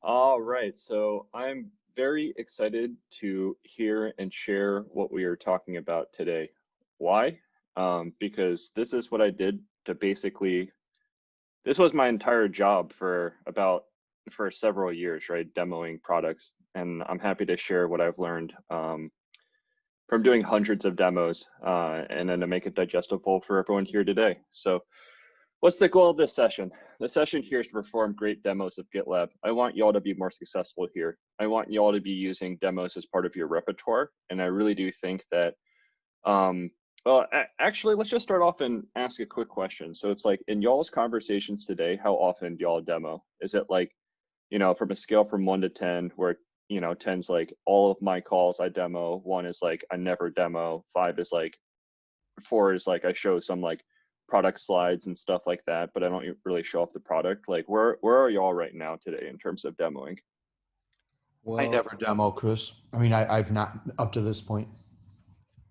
All right, so I'm very excited to hear and share what we are talking about today. Why? Because this is what I did to basically, this was my entire job for several years, right? Demoing products. And I'm happy to share what I've learned from doing hundreds of demos and then to make it digestible for everyone here today. So what's the goal of this session? The session here is to perform great demos of GitLab. I want y'all to be more successful here. I want y'all to be using demos as part of your repertoire. And I really do think that, actually, let's just start off and ask a quick question. So it's like in y'all's conversations today, how often do y'all demo? Is it like, from a scale from 1 to 10, where 10's like all of my calls I demo, 1 is like I never demo, 5 is like, 4 is like I show some like product slides and stuff like that, but I don't really show off the product. Like where are y'all right now today in terms of demoing? I Well, never demo, Chris. I mean, I've not up to this point.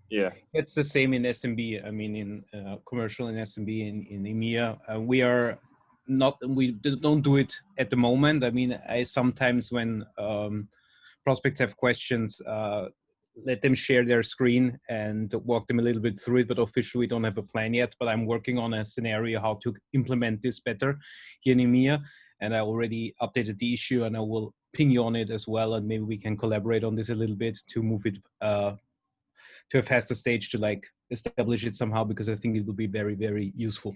Yeah. it's the same in SMB. I mean, in commercial and SMB in EMEA, we don't do it at the moment. I mean, I sometimes when prospects have questions, let them share their screen and walk them a little bit through it, but officially we don't have a plan yet, but I'm working on a scenario how to implement this better here in EMEA. And I already updated the issue and I will ping you on it as well. And maybe we can collaborate on this a little bit to move it to a faster stage to like establish it somehow, because I think it will be very, very useful.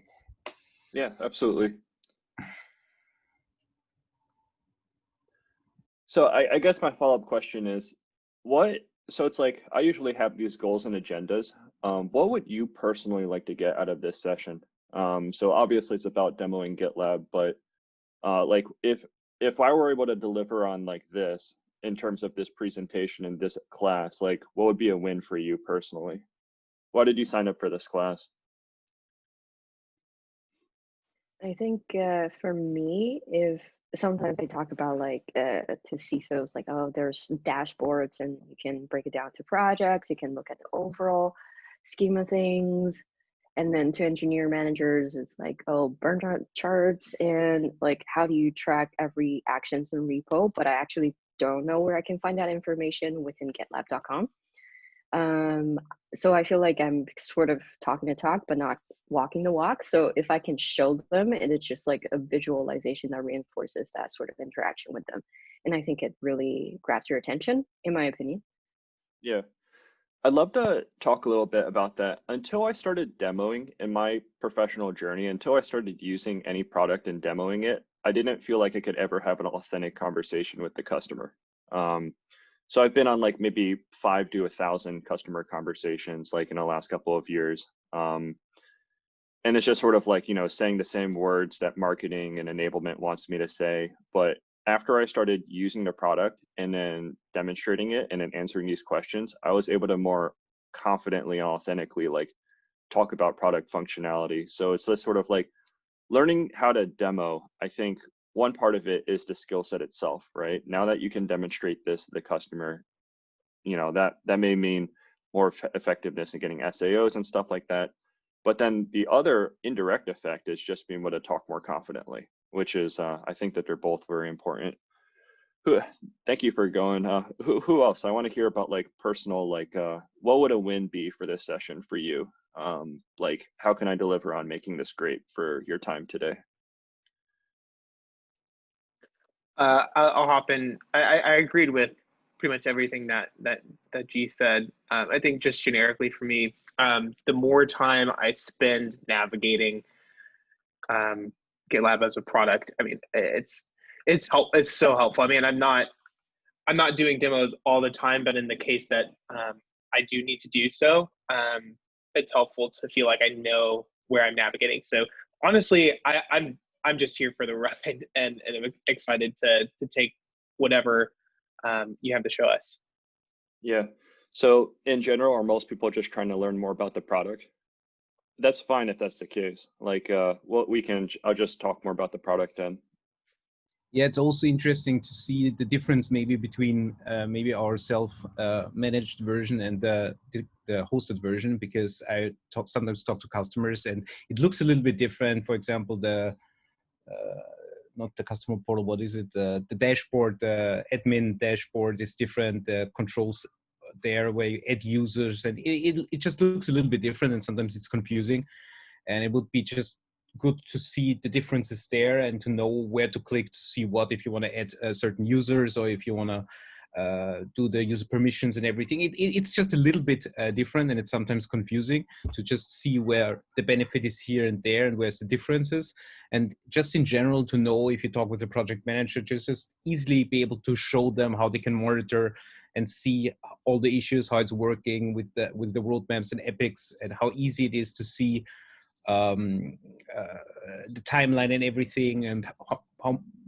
Yeah, absolutely. So I guess my follow-up question is so it's like I usually have these goals and agendas. What would you personally like to get out of this session? So obviously it's about demoing GitLab, but like if I were able to deliver on like this in terms of this presentation in this class, like what would be a win for you personally? Why did you sign up for this class? I think for me, if sometimes they talk about like to CISOs, like, oh, there's dashboards and you can break it down to projects, you can look at the overall scheme of things. And then to engineer managers, it's like, oh, burn charts and like, how do you track every actions in repo? But I actually don't know where I can find that information within GitLab.com. So I feel like I'm sort of talking the talk, but not walking the walk. So if I can show them, and it's just like a visualization that reinforces that sort of interaction with them. And I think it really grabs your attention, in my opinion. Yeah. I'd love to talk a little bit about that. Until I started demoing in my professional journey, until I started using any product and demoing it, I didn't feel like I could ever have an authentic conversation with the customer. So I've been on like maybe 5 to 1,000 customer conversations like in the last couple of years. And it's just sort of like, saying the same words that marketing and enablement wants me to say. But after I started using the product and then demonstrating it and then answering these questions, I was able to more confidently and authentically like talk about product functionality. So it's just sort of like learning how to demo. I think one part of it is the skill set itself, right? Now that you can demonstrate this to the customer, that may mean more effectiveness in getting SAOs and stuff like that. But then the other indirect effect is just being able to talk more confidently, which is, I think that they're both very important. Thank you for going. Who else? I want to hear about like personal, like what would a win be for this session for you? Like how can I deliver on making this great for your time today? I'll hop in. I agreed with pretty much everything that G said. I think just generically for me, the more time I spend navigating GitLab as a product, I mean, it's so helpful. I mean, I'm not doing demos all the time, but in the case that I do need to do so, it's helpful to feel like I know where I'm navigating. So honestly, I'm just here for the ride, and I'm excited to take whatever you have to show us. Yeah. So in general, are most people just trying to learn more about the product? That's fine if that's the case. Like, I'll just talk more about the product then. Yeah, it's also interesting to see the difference maybe between maybe our self-managed version and the hosted version, because I sometimes talk to customers and it looks a little bit different. For example, not the customer portal, what is it? The dashboard, the admin dashboard is different. The controls there where you add users, and it just looks a little bit different, and sometimes it's confusing. And it would be just good to see the differences there and to know where to click to see what, if you want to add certain users or if you want to do the user permissions and everything. It's just a little bit different, and it's sometimes confusing to just see where the benefit is here and there and where's the differences. And just in general, to know, if you talk with a project manager, just easily be able to show them how they can monitor and see all the issues, how it's working with the roadmaps and epics, and how easy it is to see the timeline and everything, and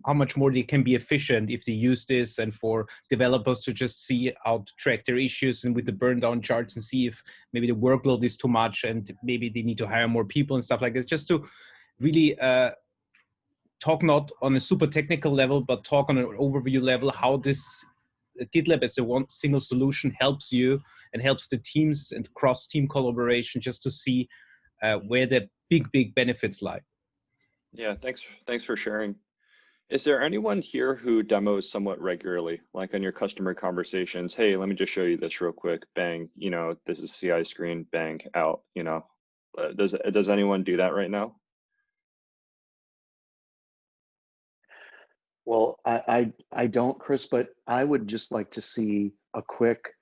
how much more they can be efficient if they use this, and for developers to just see how to track their issues and with the burn down charts and see if maybe the workload is too much and maybe they need to hire more people and stuff like this, just to really talk not on a super technical level, but talk on an overview level, how this GitLab as a one single solution helps you and helps the teams and cross-team collaboration, just to see where the big benefits lie. Yeah, thanks for sharing. Is there anyone here who demos somewhat regularly, like on your customer conversations? Hey, let me just show you this real quick. Bang, you know, this is CI screen. Bang, out. You know, does anyone do that right now? Well, I don't, Chris, but I would just like to see a quick,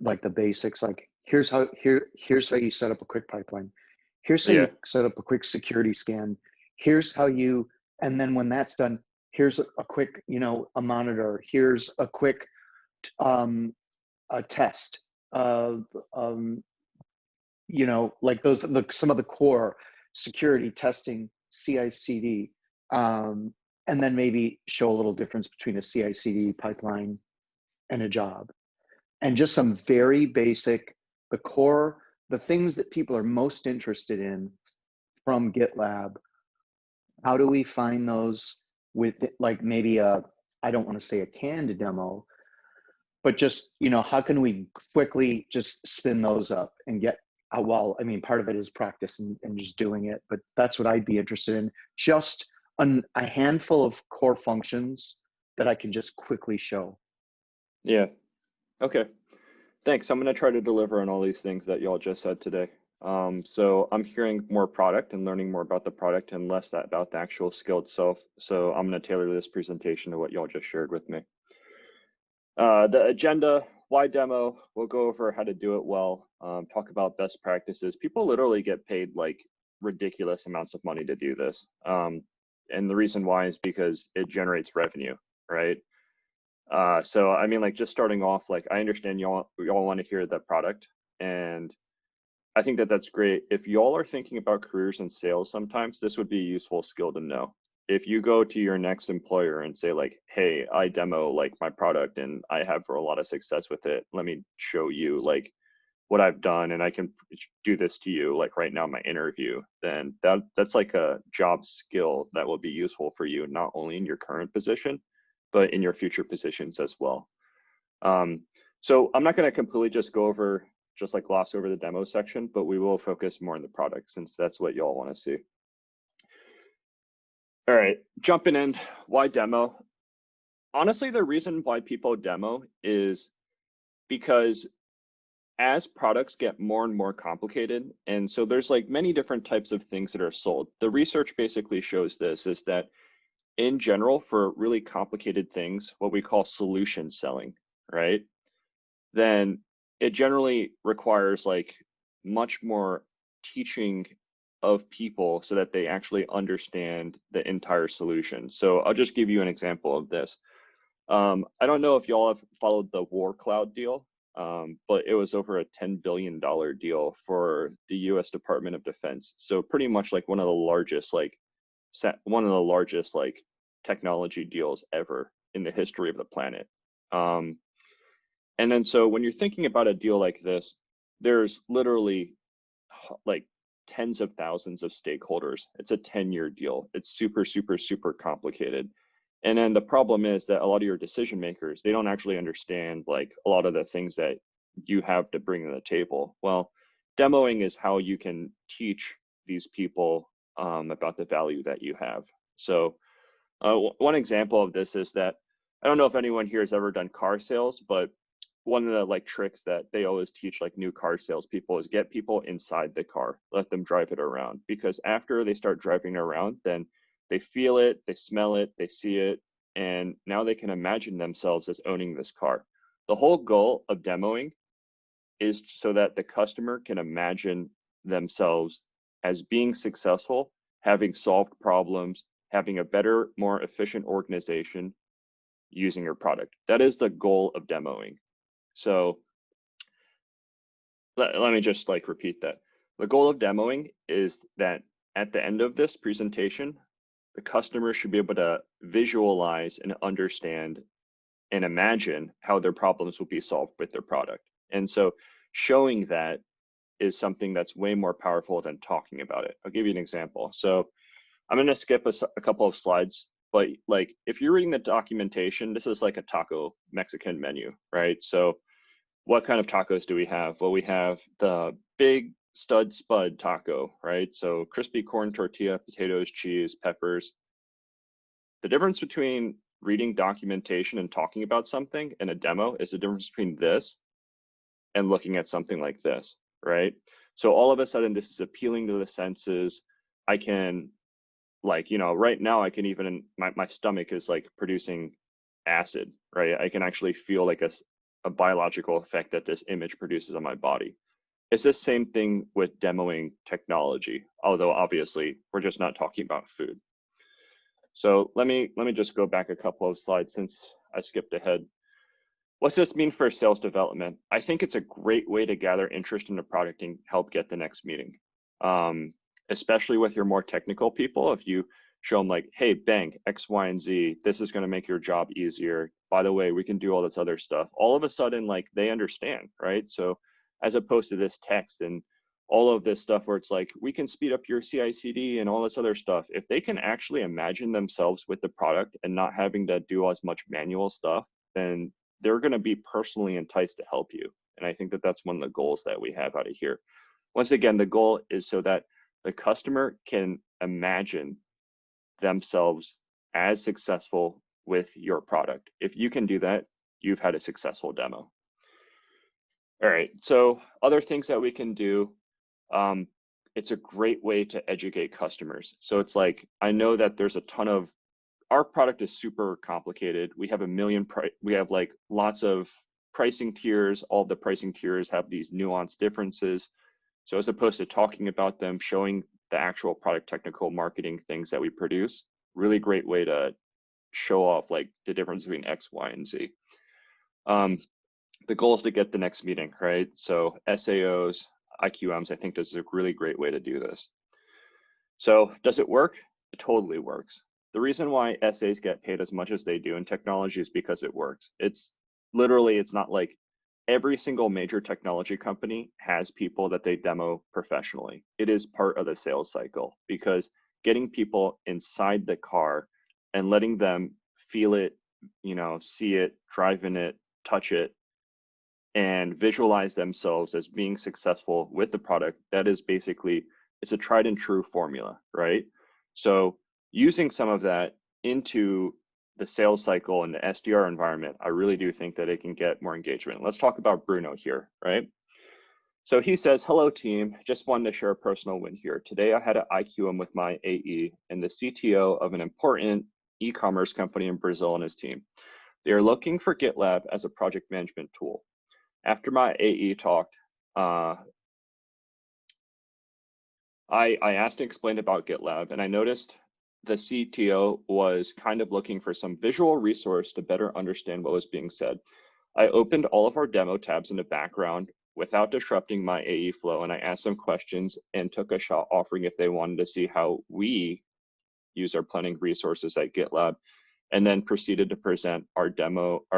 like the basics, like here's how you set up a quick pipeline. Here's how you set up a quick security scan. Here's how you, and then when that's done, here's a quick, you know, a monitor. Here's a quick a test. You know, like those, some of the core security testing, CI/CD, and then maybe show a little difference between a CI/CD pipeline and a job, and just some very basic, the core, the things that people are most interested in from GitLab. How do we find those with, like, maybe I don't want to say a canned demo, but just, you know, how can we quickly just spin those up and get, well, I mean, part of it is practice and just doing it, but that's what I'd be interested in. Just a handful of core functions that I can just quickly show. Yeah. Okay. Thanks. I'm going to try to deliver on all these things that y'all just said today. So I'm hearing more product and learning more about the product and less about the actual skill itself. So I'm going to tailor this presentation to what y'all just shared with me. The agenda, why demo, we'll go over how to do it well, talk about best practices. People literally get paid like ridiculous amounts of money to do this. And the reason why is because it generates revenue, right? So I mean, like, just starting off, like, I understand y'all want to hear the product, and I think that that's great. If y'all are thinking about careers in sales, sometimes this would be a useful skill to know. If you go to your next employer and say, like, hey, I demo like my product and I have a lot of success with it, let me show you like what I've done, and I can do this to you like right now in my interview, then that's like a job skill that will be useful for you, not only in your current position, but in your future positions as well. So I'm not going to completely just gloss over the demo section, but we will focus more on the product since that's what y'all want to see. All right, jumping in, why demo? Honestly, the reason why people demo is because as products get more and more complicated, and so there's like many different types of things that are sold. The research basically shows this, is that in general, for really complicated things, what we call solution selling, right? Then it generally requires like much more teaching of people so that they actually understand the entire solution. So I'll just give you an example of this. I don't know if y'all have followed the War Cloud deal, but it was over a $10 billion deal for the US Department of Defense. So pretty much like one of the largest like technology deals ever in the history of the planet. And then so when you're thinking about a deal like this, there's literally like tens of thousands of stakeholders. It's a 10-year deal. It's super, super, super complicated. And then the problem is that a lot of your decision makers, they don't actually understand like a lot of the things that you have to bring to the table. Well, demoing is how you can teach these people about the value that you have. So One example of this is that I don't know if anyone here has ever done car sales, but one of the like tricks that they always teach like new car salespeople is get people inside the car, let them drive it around, because after they start driving around, then they feel it, they smell it, they see it, and now they can imagine themselves as owning this car. The whole goal of demoing is so that the customer can imagine themselves as being successful, having solved problems, having a better, more efficient organization using your product. That is the goal of demoing. So let me just like repeat that. The goal of demoing is that at the end of this presentation, the customer should be able to visualize and understand and imagine how their problems will be solved with their product. And so showing that is something that's way more powerful than talking about it. I'll give you an example. So I'm going to skip a couple of slides, but like if you're reading the documentation, this is like a taco Mexican menu, right? So what kind of tacos do we have? Well, we have the big stud spud taco, right? So crispy corn tortilla, potatoes, cheese, peppers. The difference between reading documentation and talking about something in a demo is the difference between this and looking at something like this, right? So all of a sudden, this is appealing to the senses. I can, like, you know, right now I can even, my stomach is like producing acid, right? I can actually feel like a biological effect that this image produces on my body. It's the same thing with demoing technology, although obviously we're just not talking about food. So let me just go back a couple of slides since I skipped ahead. What's this mean for sales development? I think it's a great way to gather interest in the product and help get the next meeting. Especially with your more technical people, if you show them like, hey, bang, X, Y, and Z, this is gonna make your job easier. By the way, we can do all this other stuff. All of a sudden, like they understand, right? So as opposed to this text and all of this stuff where it's like, we can speed up your CI/CD and all this other stuff. If they can actually imagine themselves with the product and not having to do as much manual stuff, then they're gonna be personally enticed to help you. And I think that that's one of the goals that we have out of here. Once again, the goal is so that the customer can imagine themselves as successful with your product. If you can do that, you've had a successful demo. All right, so other things that we can do, it's a great way to educate customers. So it's like, I know that there's a ton of, our product is super complicated. We have we have like lots of pricing tiers. All the pricing tiers have these nuanced differences. So as opposed to talking about them, showing the actual product technical marketing things that we produce, really great way to show off like the difference between X, Y, and Z. The goal is to get the next meeting, right? So SAOs, IQMs, I think this is a really great way to do this. So does it work? It totally works. The reason why SAs get paid as much as they do in technology is because it works. It's literally, it's not like every single major technology company has people that they demo professionally. It is part of the sales cycle because getting people inside the car and letting them feel it, you know, see it, drive in it, touch it, and visualize themselves as being successful with the product, that is basically, it's a tried and true formula, right? So using some of that into the sales cycle and the SDR environment, I really do think that it can get more engagement. Let's talk about Bruno here, right? So he says, hello team, just wanted to share a personal win here. Today I had an IQM with my AE and the CTO of an important e-commerce company in Brazil and his team. They are looking for GitLab as a project management tool. After my AE talked, I asked and explained about GitLab, and I noticed the CTO was kind of looking for some visual resource to better understand what was being said. I opened all of our demo tabs in the background without disrupting my AE flow, and I asked them questions and took a shot offering if they wanted to see how we use our planning resources at GitLab, and then proceeded to present our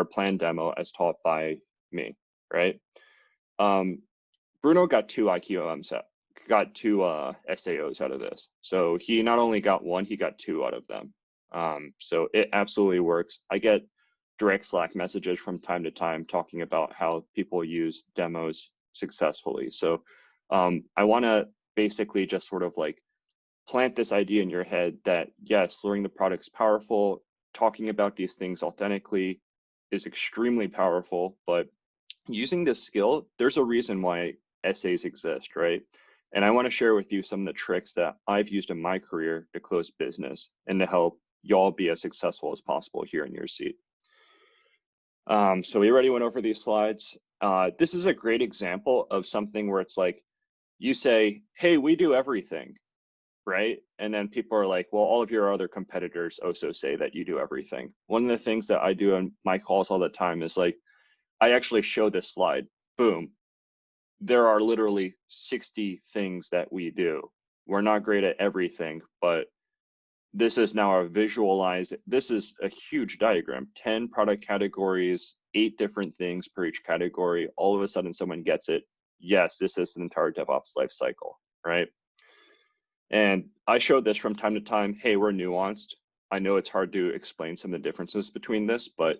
planned demo as taught by me, right? Bruno got two IQMs, got two SAOs out of this. So he not only got one, he got two out of them. So it absolutely works. I get direct Slack messages from time to time talking about how people use demos successfully. So I want to basically just sort of like plant this idea in your head that yes, learning the product's powerful, talking about these things authentically is extremely powerful, but using this skill, there's a reason why essays exist, right? And I want to share with you some of the tricks that I've used in my career to close business and to help y'all be as successful as possible here in your seat. So we already went over these slides. This is a great example of something where it's like, you say, hey, we do everything, right? And then people are like, well, all of your other competitors also say that you do everything. One of the things that I do on my calls all the time is like, I actually show this slide, boom. There are literally 60 things that we do. We're not great at everything, but this is now a visualize. This is a huge diagram, 10 product categories, 8 different things per each category. All of a sudden someone gets it. Yes, this is an entire DevOps life cycle, right? And I showed this from time to time. Hey, we're nuanced. I know it's hard to explain some of the differences between this, but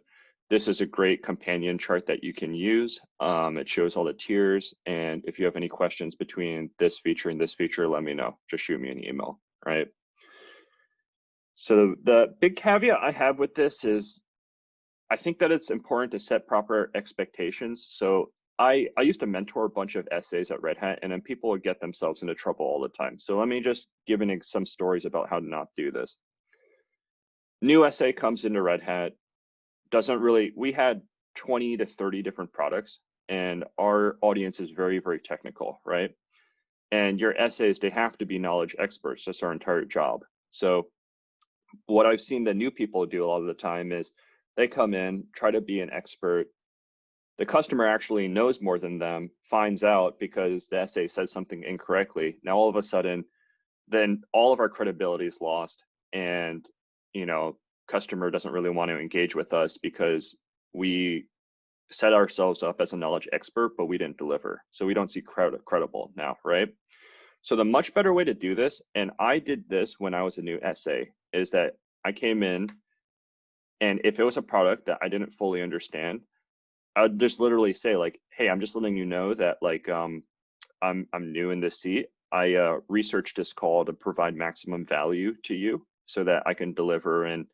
this is a great companion chart that you can use. It shows all the tiers. And if you have any questions between this feature and this feature, let me know. Just shoot me an email, right? So the big caveat I have with this is I think that it's important to set proper expectations. So I used to mentor a bunch of essays at Red Hat, and then people would get themselves into trouble all the time. So let me just give some stories about how to not do this. New essay comes into Red Hat, we had 20 to 30 different products, and our audience is very, very technical, right? And your essays, they have to be knowledge experts. That's our entire job. So what I've seen the new people do a lot of the time is they come in, try to be an expert. The customer actually knows more than them, finds out because the essay says something incorrectly. Now, all of a sudden, then all of our credibility is lost, and customer doesn't really want to engage with us because we set ourselves up as a knowledge expert, but we didn't deliver. So we don't see credible now, right? So the much better way to do this, and I did this when I was a new essay, is that I came in, and if it was a product that I didn't fully understand, I would just literally say like, hey, I'm just letting you know that like I'm new in this seat. I researched this call to provide maximum value to you so that I can deliver and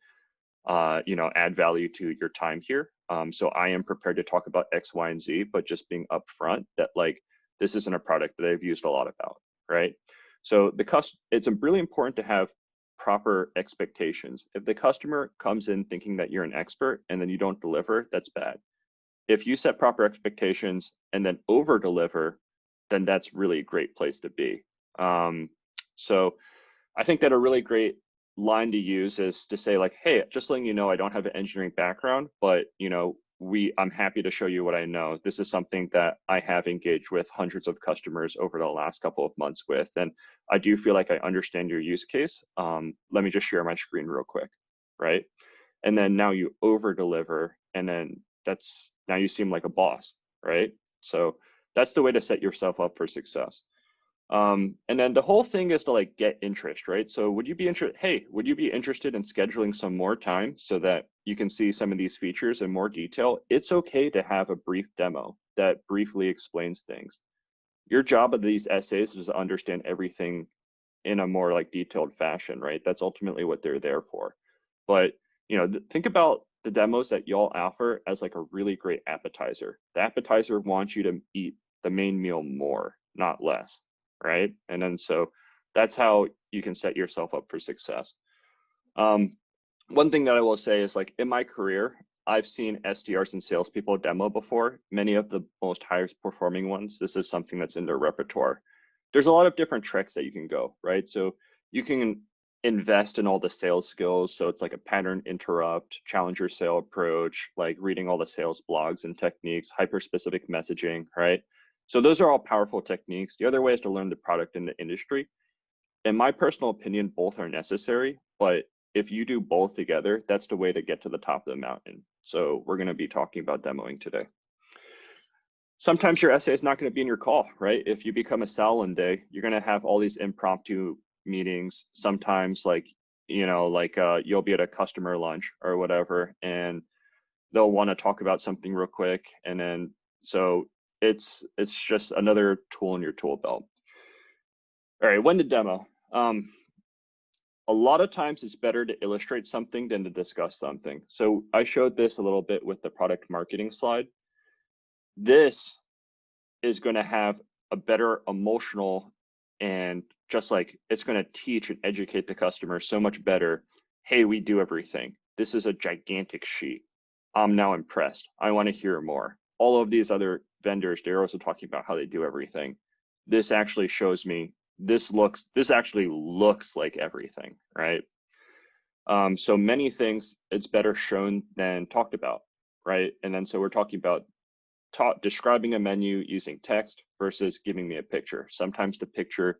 add value to your time here. So I am prepared to talk about X, Y, and Z, but just being upfront that like this isn't a product that I've used a lot about, right? So it's really important to have proper expectations. If the customer comes in thinking that you're an expert and then you don't deliver, that's bad. If you set proper expectations and then over deliver, then that's really a great place to be. So I think that a really great line to use is to say like, hey, just letting you know, I don't have an engineering background, but I'm happy to show you what I know. This is something that I have engaged with hundreds of customers over the last couple of months with, and I do feel like I understand your use case. Let me just share my screen real quick, right? And then now you over deliver, and then now you seem like a boss, right? So that's the way to set yourself up for success. And then the whole thing is to like get interest, right? So would you be interested in scheduling some more time so that you can see some of these features in more detail? It's okay to have a brief demo that briefly explains things. Your job of these essays is to understand everything in a more like detailed fashion, right? That's ultimately what they're there for. But think about the demos that y'all offer as like a really great appetizer. The appetizer wants you to eat the main meal more, not less, right? And then so that's how you can set yourself up for success. One thing that I will say is like in my career, I've seen SDRs and salespeople demo before. Many of the most highest performing ones, this is something that's in their repertoire. There's a lot of different tricks that you can go, right? So you can invest in all the sales skills. So it's like a pattern interrupt, challenger sale approach, like reading all the sales blogs and techniques, hyper-specific messaging, right? So those are all powerful techniques. The other way is to learn the product in the industry. In my personal opinion, both are necessary, but if you do both together, that's the way to get to the top of the mountain. So we're going to be talking about demoing today. Sometimes your essay is not going to be in your call, right? If you become a sal one day, you're going to have all these impromptu meetings. Sometimes you'll be at a customer lunch or whatever, and they'll want to talk about something real quick. And then, so it's just another tool in your tool belt. All right, when to demo? a lot of times it's better to illustrate something than to discuss something. So I showed this a little bit with the product marketing slide. This is going to have a better emotional, and just like it's going to teach and educate the customer so much better. Hey, we do everything. This is a gigantic sheet. I'm now impressed. I want to hear more. All of these other vendors, they're also talking about how they do everything. This actually shows me, this actually looks like everything, right? So many things, it's better shown than talked about, right? And then so we're talking about describing a menu using text versus giving me a picture. Sometimes the picture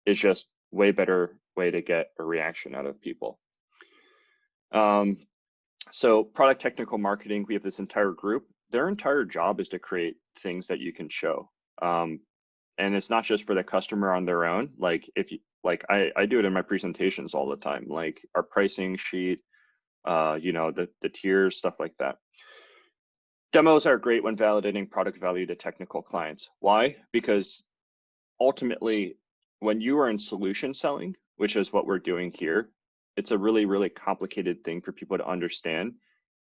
is just way better way to get a reaction out of people. So product technical marketing, we have this entire group. Their entire job is to create things that you can show. And it's not just for the customer on their own. Like if you, like I do it in my presentations all the time, like our pricing sheet, you know, the tiers, stuff like that. Demos are great when validating product value to technical clients. Why? Because ultimately, when you are in solution selling, which is what we're doing here, it's a really, really complicated thing for people to understand.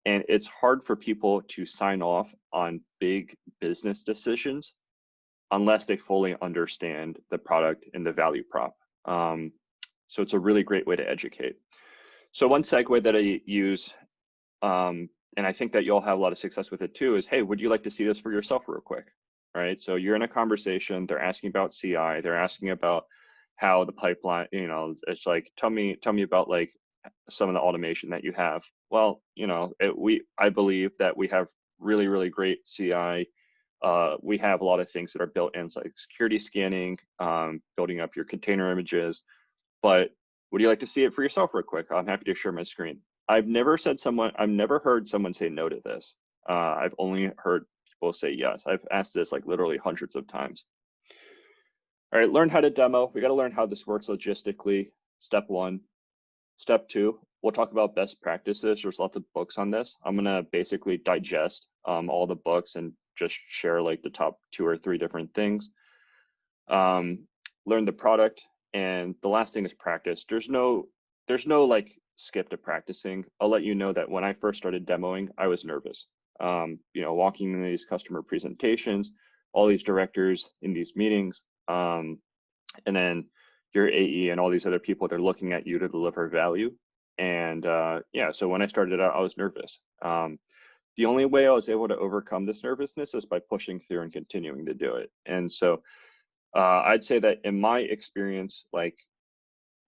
And it's hard for people to sign off on big business decisions unless they fully understand the product and the value prop. So it's a really great way to educate. So one segue that I use, and I think that you'll have a lot of success with it too, is, hey, would you like to see this for yourself real quick? Right? So you're in a conversation, they're asking about CI, they're asking about how the pipeline, you know, it's like, tell me about like some of the automation that you have. Well, you know, I believe that we have really, really great CI. We have a lot of things that are built in, like security scanning, building up your container images. But would you like to see it for yourself real quick? I'm happy to share my screen. I've never heard someone say no to this. I've only heard people say yes. I've asked this like literally hundreds of times. All right, learn how to demo. We got to learn how this works logistically. Step one. Step two, we'll talk about best practices. There's lots of books on this. I'm gonna basically digest all the books and just share like the top 2 or 3 different things. Learn the product, and the last thing is practice. There's no like skip to practicing. I'll let you know that when I first started demoing, I was nervous. You know, walking into these customer presentations, all these directors in these meetings, and then your AE and all these other people, they're looking at you to deliver value. And yeah, so when I started out, I was nervous. The only way I was able to overcome this nervousness is by pushing through and continuing to do it. And so I'd say that in my experience, like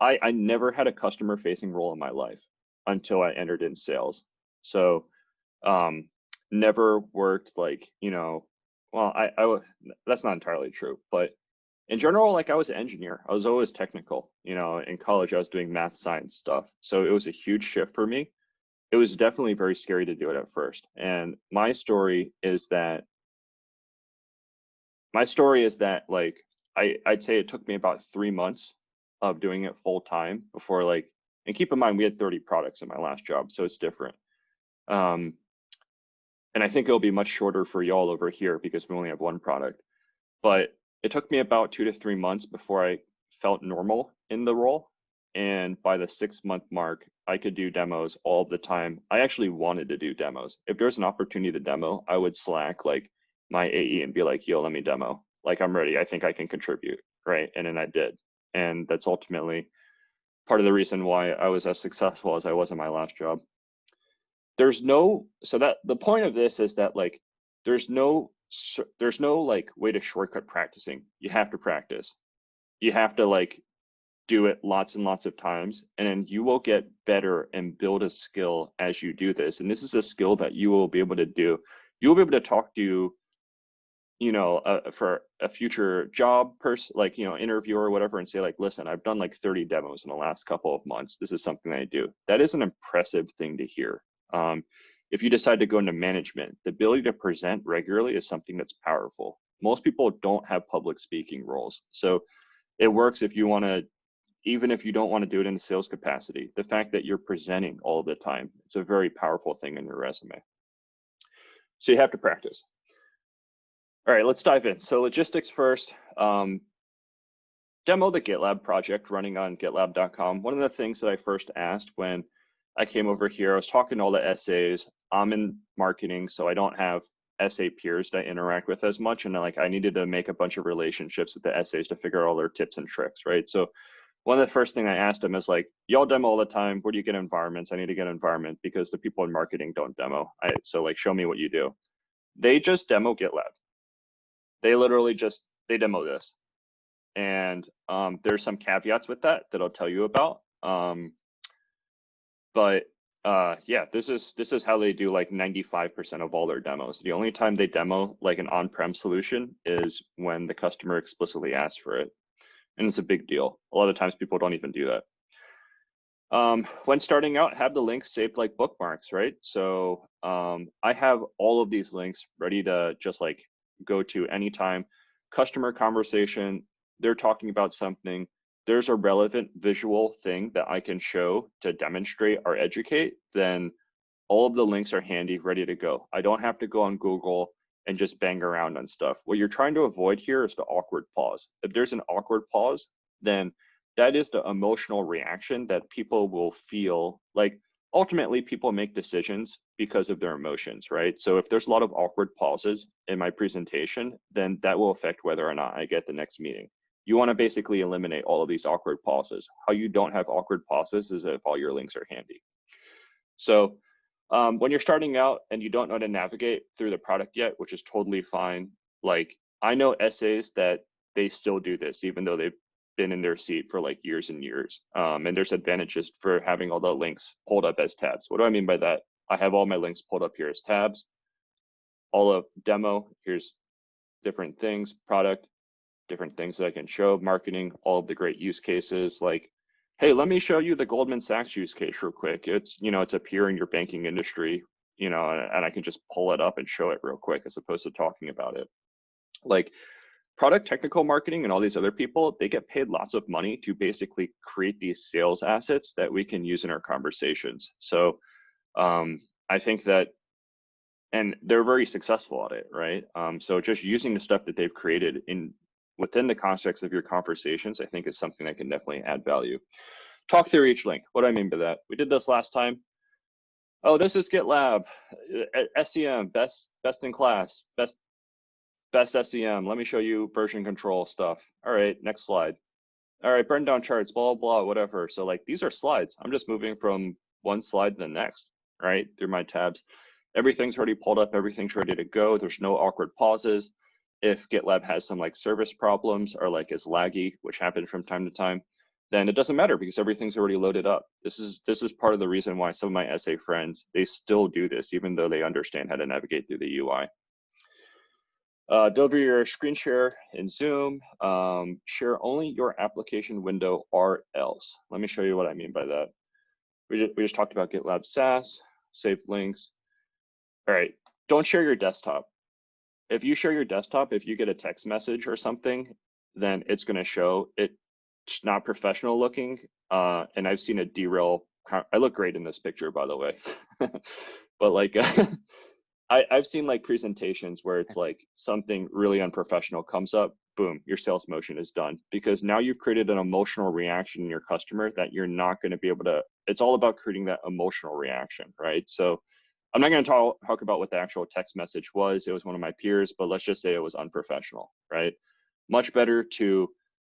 I never had a customer facing role in my life until I entered in sales. So never worked like, you know, well, that's not entirely true, but in general, like I was an engineer. I was always technical. You know, in college, I was doing math science stuff. So it was a huge shift for me. It was definitely very scary to do it at first. And my story is that like, I'd say it took me about 3 months of doing it full time before like, and keep in mind, we had 30 products in my last job, so it's different. And I think it'll be much shorter for y'all over here because we only have 1 product. But it took me about 2 to 3 months before I felt normal in the role. And by the 6-month mark, I could do demos all the time. I actually wanted to do demos. If there's an opportunity to demo, I would Slack like my AE and be like, yo, let me demo. Like, I'm ready. I think I can contribute, right? And then I did. And that's ultimately part of the reason why I was as successful as I was in my last job. So that the point of this is that like, there's no like way to shortcut practicing. You have to practice. You have to like do it lots and lots of times, and then you will get better and build a skill as you do this. And this is a skill that you will be able to do. You will be able to talk to, you know, for a future job person, like, you know, interviewer or whatever, and say like, listen, I've done like 30 demos in the last couple of months. This is something I do. That is an impressive thing to hear. If you decide to go into management, the ability to present regularly is something that's powerful. Most people don't have public speaking roles. So it works if you want to, even if you don't want to do it in a sales capacity. The fact that you're presenting all the time, it's a very powerful thing in your resume. So you have to practice. All right, let's dive in. So logistics first. demo the GitLab project running on GitLab.com. One of the things that I first asked when I came over here, I was talking to all the SAs. I'm in marketing, so I don't have SA peers that I interact with as much. And like, I needed to make a bunch of relationships with the SAs to figure out all their tips and tricks, right? So one of the first thing I asked them is like, y'all demo all the time. Where do you get environments? I need to get an environment because the people in marketing don't demo. So like, show me what you do. They just demo GitLab. They literally just, they demo this. And there's some caveats with that I'll tell you about. But yeah, this is how they do like 95% of all their demos. The only time they demo like an on-prem solution is when the customer explicitly asks for it. And it's a big deal. A lot of times people don't even do that. When starting out, have the links saved like bookmarks, right? So I have all of these links ready to just like go to anytime. Customer conversation, they're talking about something, there's a relevant visual thing that I can show to demonstrate or educate, then all of the links are handy, ready to go. I don't have to go on Google and just bang around on stuff. What you're trying to avoid here is the awkward pause. If there's an awkward pause, then that is the emotional reaction that people will feel. Like ultimately people make decisions because of their emotions, right? So if there's a lot of awkward pauses in my presentation, then that will affect whether or not I get the next meeting. You want to basically eliminate all of these awkward pauses. How you don't have awkward pauses is if all your links are handy. So when you're starting out and you don't know how to navigate through the product yet, which is totally fine. Like I know SAs that they still do this, even though they've been in their seat for like years and years. And there's advantages for having all the links pulled up as tabs. What do I mean by that? I have all my links pulled up here as tabs. All of demo, here's different things, product, different things that I can show, marketing, all of the great use cases. Like, hey, let me show you the Goldman Sachs use case real quick. It's, you know, it's up here in your banking industry, you know, and I can just pull it up and show it real quick as opposed to talking about it. Like product technical marketing and all these other people, they get paid lots of money to basically create these sales assets that we can use in our conversations. So I think that, and they're very successful at it, right? So just using the stuff that they've created within the context of your conversations, I think is something that can definitely add value. Talk through each link. What do I mean by that? We did this last time. Oh, this is GitLab, SEM, best in class, best SEM. Let me show you version control stuff. All right, next slide. All right, burn down charts, blah, blah, whatever. So like these are slides. I'm just moving from one slide to the next, right, through my tabs. Everything's already pulled up. Everything's ready to go. There's no awkward pauses. If GitLab has some like service problems or like is laggy, which happens from time to time, then it doesn't matter because everything's already loaded up. This is part of the reason why some of my SA friends, they still do this, even though they understand how to navigate through the UI. Over your screen share in Zoom, share only your application window or else. Let me show you what I mean by that. We just talked about GitLab SaaS, save links. All right, don't share your desktop. If you share your desktop, if you get a text message or something, then it's going to show it's not professional looking. And I've seen it derail. I look great in this picture, by the way. But like, I've seen like presentations where it's like something really unprofessional comes up, boom, your sales motion is done. Because now you've created an emotional reaction in your customer that you're not going to be able to, it's all about creating that emotional reaction, right? So I'm not going to talk about what the actual text message was. It was one of my peers, but let's just say it was unprofessional, right? Much better to,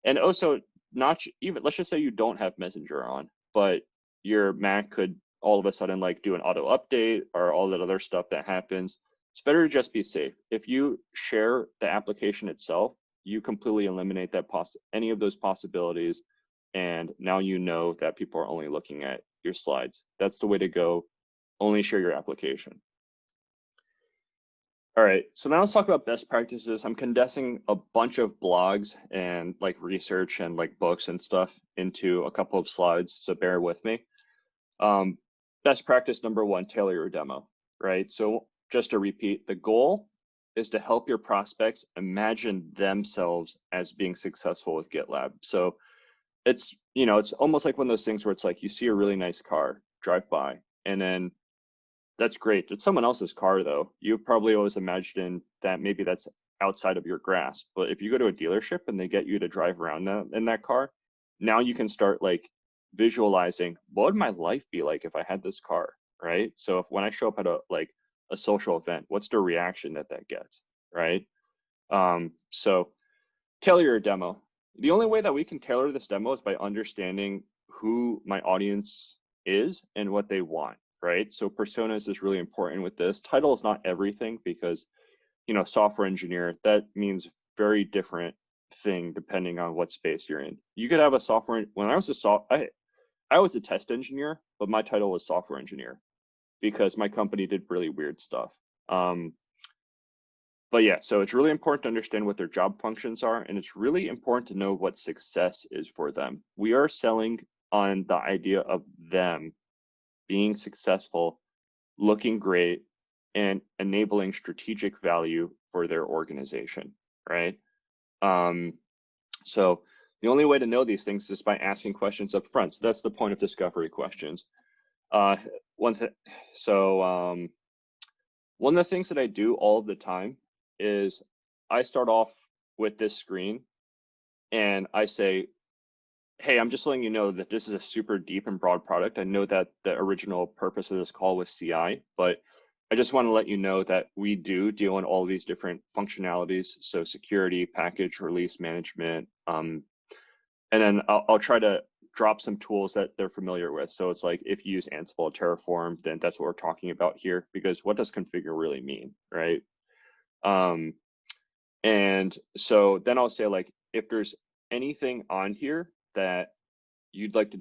and also not even, let's just say you don't have Messenger on, but your Mac could all of a sudden like do an auto update or all that other stuff that happens. It's better to just be safe. If you share the application itself, you completely eliminate that any of those possibilities. And now you know that people are only looking at your slides. That's the way to go. Only share your application. All right, so now let's talk about best practices. I'm condensing a bunch of blogs and like research and like books and stuff into a couple of slides, so bear with me. Best practice number one, tailor your demo, right? So just to repeat, the goal is to help your prospects imagine themselves as being successful with GitLab. So it's, you know, it's almost like one of those things where it's like you see a really nice car, drive by, and then that's great. It's someone else's car though. You probably always imagined that maybe that's outside of your grasp. But if you go to a dealership and they get you to drive around in that car, now you can start like visualizing, what would my life be like if I had this car, right? So if when I show up at a social event, what's the reaction that gets, right? So tailor your demo. The only way that we can tailor this demo is by understanding who my audience is and what they want, right? So personas is really important with this. Title is not everything, because, you know, software engineer, that means very different thing depending on what space you're in. You could have a software, when I was I was a test engineer, but my title was software engineer because my company did really weird stuff. But yeah, so it's really important to understand what their job functions are, and it's really important to know what success is for them. We are selling on the idea of them being successful, looking great, and enabling strategic value for their organization, right? So the only way to know these things is by asking questions up front. So that's the point of discovery questions. One of the things that I do all the time is I start off with this screen and I say, hey, I'm just letting you know that this is a super deep and broad product. I know that the original purpose of this call was CI, but I just want to let you know that we do deal in all of these different functionalities. So security, package, release management, and then I'll try to drop some tools that they're familiar with. So it's like, if you use Ansible, Terraform, then that's what we're talking about here, because what does configure really mean, right? And so then I'll say, like, if there's anything on here that you'd like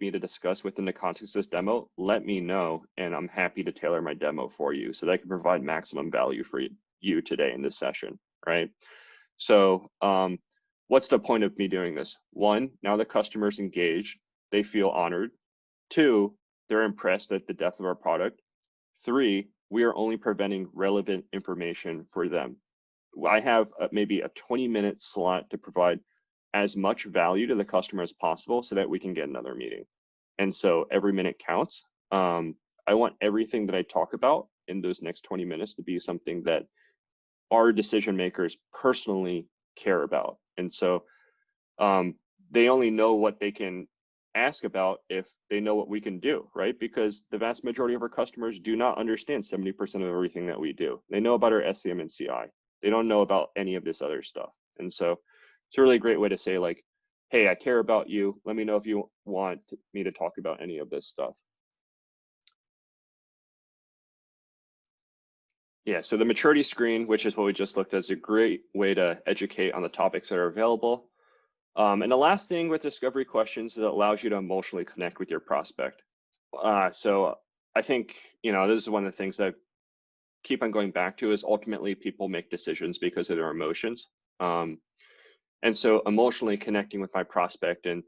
me to discuss within the context of this demo, let me know, and I'm happy to tailor my demo for you so that I can provide maximum value for you today in this session, right? So what's the point of me doing this? One, now the customer's engaged, they feel honored. Two, they're impressed at the depth of our product. Three, we are only presenting relevant information for them. I have maybe a 20-minute slot to provide as much value to the customer as possible so that we can get another meeting. And so every minute counts. I want everything that I talk about in those next 20 minutes to be something that our decision makers personally care about. And so they only know what they can ask about if they know what we can do, right? Because the vast majority of our customers do not understand 70% of everything that we do. They know about our SCM and CI. They don't know about any of this other stuff. And so it's a really great way to say, like, hey, I care about you. Let me know if you want me to talk about any of this stuff. Yeah, so the maturity screen, which is what we just looked at, is a great way to educate on the topics that are available. And the last thing with discovery questions is it allows you to emotionally connect with your prospect. So I think, you know, this is one of the things that I keep on going back to, is ultimately people make decisions because of their emotions. And so emotionally connecting with my prospect, and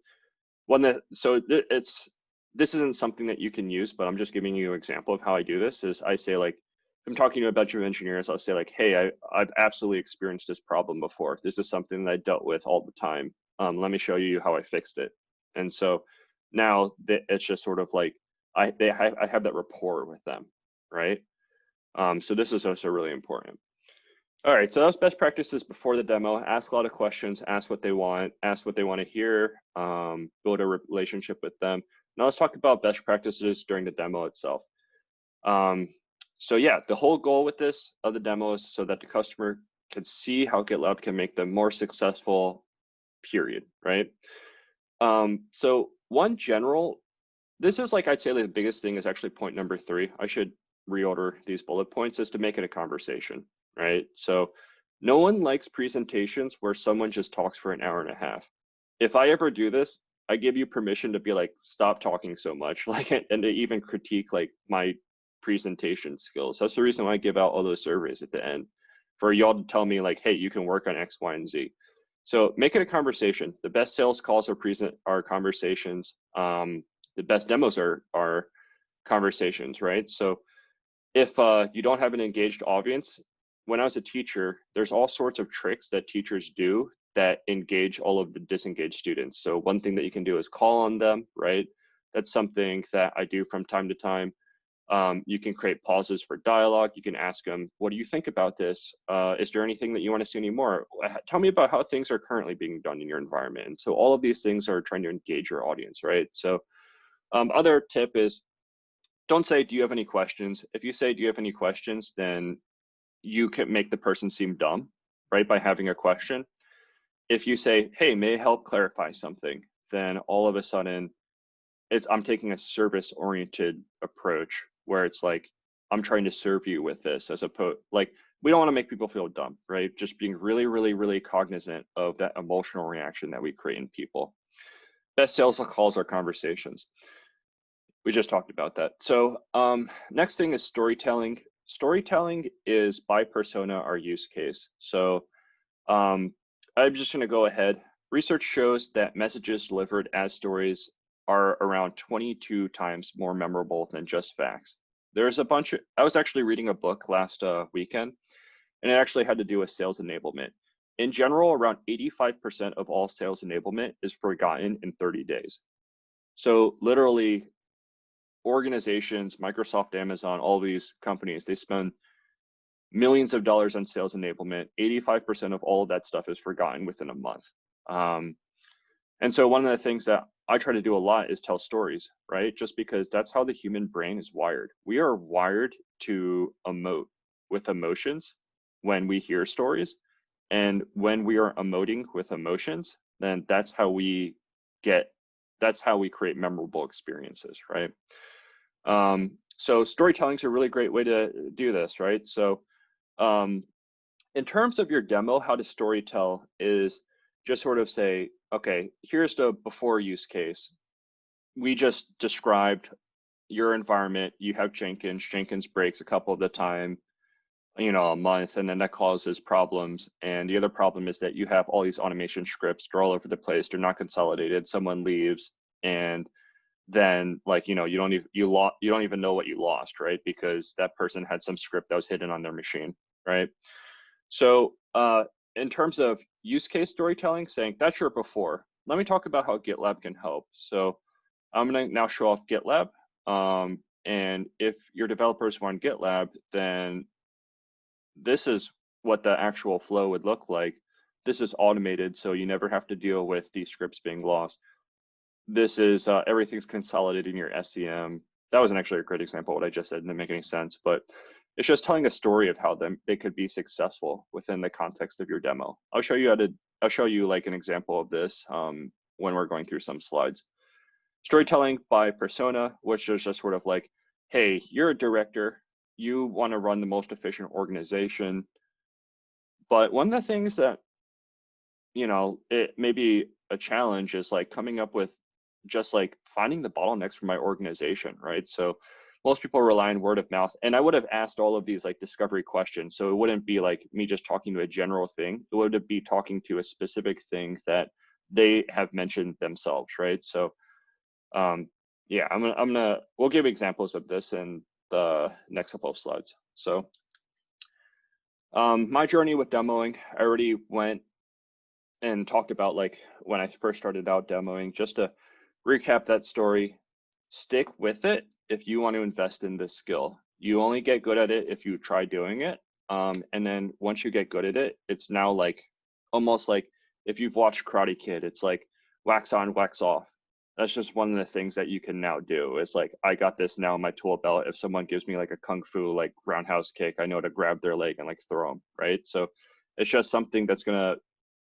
this isn't something that you can use, but I'm just giving you an example of how I do this. Is I say, like, if I'm talking to a bunch of engineers, I'll say, like, hey, I've absolutely experienced this problem before. This is something that I dealt with all the time. Let me show you how I fixed it. And so now it's just sort of like I have that rapport with them, right? So this is also really important. All right, so that's best practices before the demo. Ask a lot of questions, ask what they want to hear, build a relationship with them. Now let's talk about best practices during the demo itself. So yeah, the whole goal with the demo is so that the customer can see how GitLab can make them more successful, period, right? So this is, like, I'd say the biggest thing is actually point number 3. I should reorder these bullet points, is to make it a conversation, right? So no one likes presentations where someone just talks for an hour and a half. If I ever do this, I give you permission to be like, stop talking so much, like, and to even critique, like, my presentation skills. That's the reason why I give out all those surveys at the end, for y'all to tell me, like, hey, you can work on X, Y, and Z. So make it a conversation. The best sales calls are conversations. The best demos are conversations, right? So if you don't have an engaged audience, when I was a teacher, there's all sorts of tricks that teachers do that engage all of the disengaged students. So one thing that you can do is call on them, right? That's something that I do from time to time. You can create pauses for dialogue. You can ask them, what do you think about this? Is there anything that you want to see anymore? Tell me about how things are currently being done in your environment. And so all of these things are trying to engage your audience, right? So other tip is, don't say, do you have any questions? If you say, do you have any questions, then you can make the person seem dumb, right, by having a question. If you say, hey, may I help clarify something? Then all of a sudden, I'm taking a service-oriented approach where it's like, I'm trying to serve you with this, as opposed, like, we don't want to make people feel dumb, right? Just being really, really, really cognizant of that emotional reaction that we create in people. Best sales calls are conversations. We just talked about that. So next thing is storytelling. Storytelling is by persona or use case. So I'm just going to go ahead. Research shows that messages delivered as stories are around 22 times more memorable than just facts. There's a bunch of, I was actually reading a book last weekend, and it actually had to do with sales enablement. In general, around 85% of all sales enablement is forgotten in 30 days. So literally, organizations, Microsoft, Amazon, all these companies, they spend millions of dollars on sales enablement. 85% of all of that stuff is forgotten within a month. And so one of the things that I try to do a lot is tell stories, right? Just because that's how the human brain is wired. We are wired to emote with emotions when we hear stories. And when we are emoting with emotions, then that's how we create memorable experiences, right? So storytelling is a really great way to do this, right? So in terms of your demo, how to storytell is just sort of say, okay, here's the before use case. We just described your environment. You have Jenkins. Jenkins breaks a couple of the time, a month, and then that causes problems. And the other problem is that you have all these automation scripts. They're all over the place. They're not consolidated. Someone leaves, and then you don't even know what you lost, right? Because that person had some script that was hidden on their machine, right? So in terms of use case storytelling, saying that's your before. Let me talk about how GitLab can help. So I'm going to now show off GitLab. And if your developers want GitLab, then this is what the actual flow would look like. This is automated, so you never have to deal with these scripts being lost. This is everything's consolidated in your SCM. That wasn't actually a great example of what I just said, didn't make any sense, but it's just telling a story of how they could be successful within the context of your demo. I'll show you like an example of this when we're going through some slides. Storytelling by persona, which is just sort of like, hey, you're a director, you want to run the most efficient organization, but one of the things that it may be a challenge is like coming up with just like finding the bottlenecks for my organization, right? So most people rely on word of mouth, and I would have asked all of these like discovery questions. So it wouldn't be like me just talking to a general thing. It would be talking to a specific thing that they have mentioned themselves, right? So yeah, we'll give examples of this in the next couple of slides. So my journey with demoing, I already went and talked about like when I first started out demoing. Just to recap that story, stick with it if you want to invest in this skill. You only get good at it if you try doing it. And then once you get good at it, it's now like almost like if you've watched Karate Kid, it's like wax on, wax off. That's just one of the things that you can now do. It's like, I got this now in my tool belt. If someone gives me like a Kung Fu, like roundhouse kick, I know to grab their leg and like throw them, right? So it's just something that's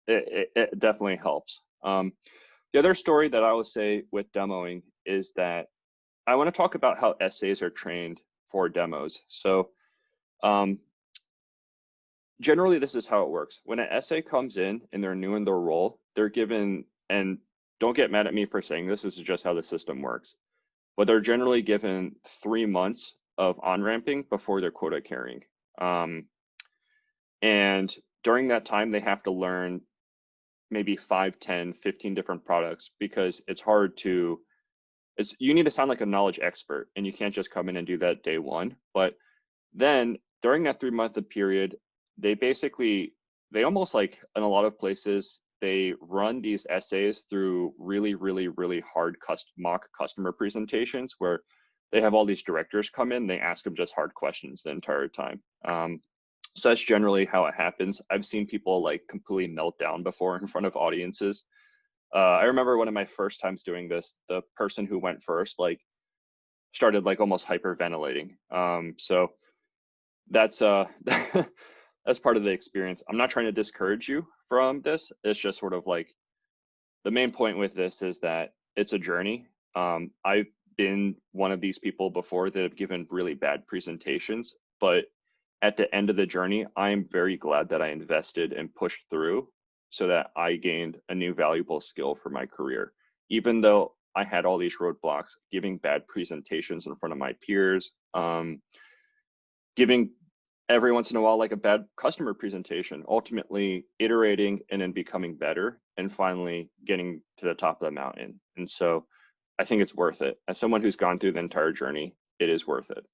it definitely helps. The other story that I will say with demoing is that I want to talk about how SAs are trained for demos. So generally, this is how it works. When an SA comes in and they're new in their role, they're given, and don't get mad at me for saying this is just how the system works, but they're generally given 3 months of on-ramping before they're quota carrying. And during that time, they have to learn maybe 5, 10, 15 different products, because it's hard to, you need to sound like a knowledge expert, and you can't just come in and do that day one. But then during that 3-month period, they almost like in a lot of places, they run these essays through really, really, really hard mock customer presentations where they have all these directors come in, they ask them just hard questions the entire time. So that's generally how it happens. I've seen people like completely melt down before in front of audiences. I remember one of my first times doing this, the person who went first like started like almost hyperventilating. So that's that's part of the experience. I'm not trying to discourage you from this. It's just sort of like the main point with this is that it's a journey. I've been one of these people before that have given really bad presentations, but at the end of the journey, I'm very glad that I invested and pushed through so that I gained a new valuable skill for my career. Even though I had all these roadblocks, giving bad presentations in front of my peers, giving every once in a while like a bad customer presentation, ultimately iterating and then becoming better and finally getting to the top of the mountain. And so I think it's worth it. As someone who's gone through the entire journey, it is worth it.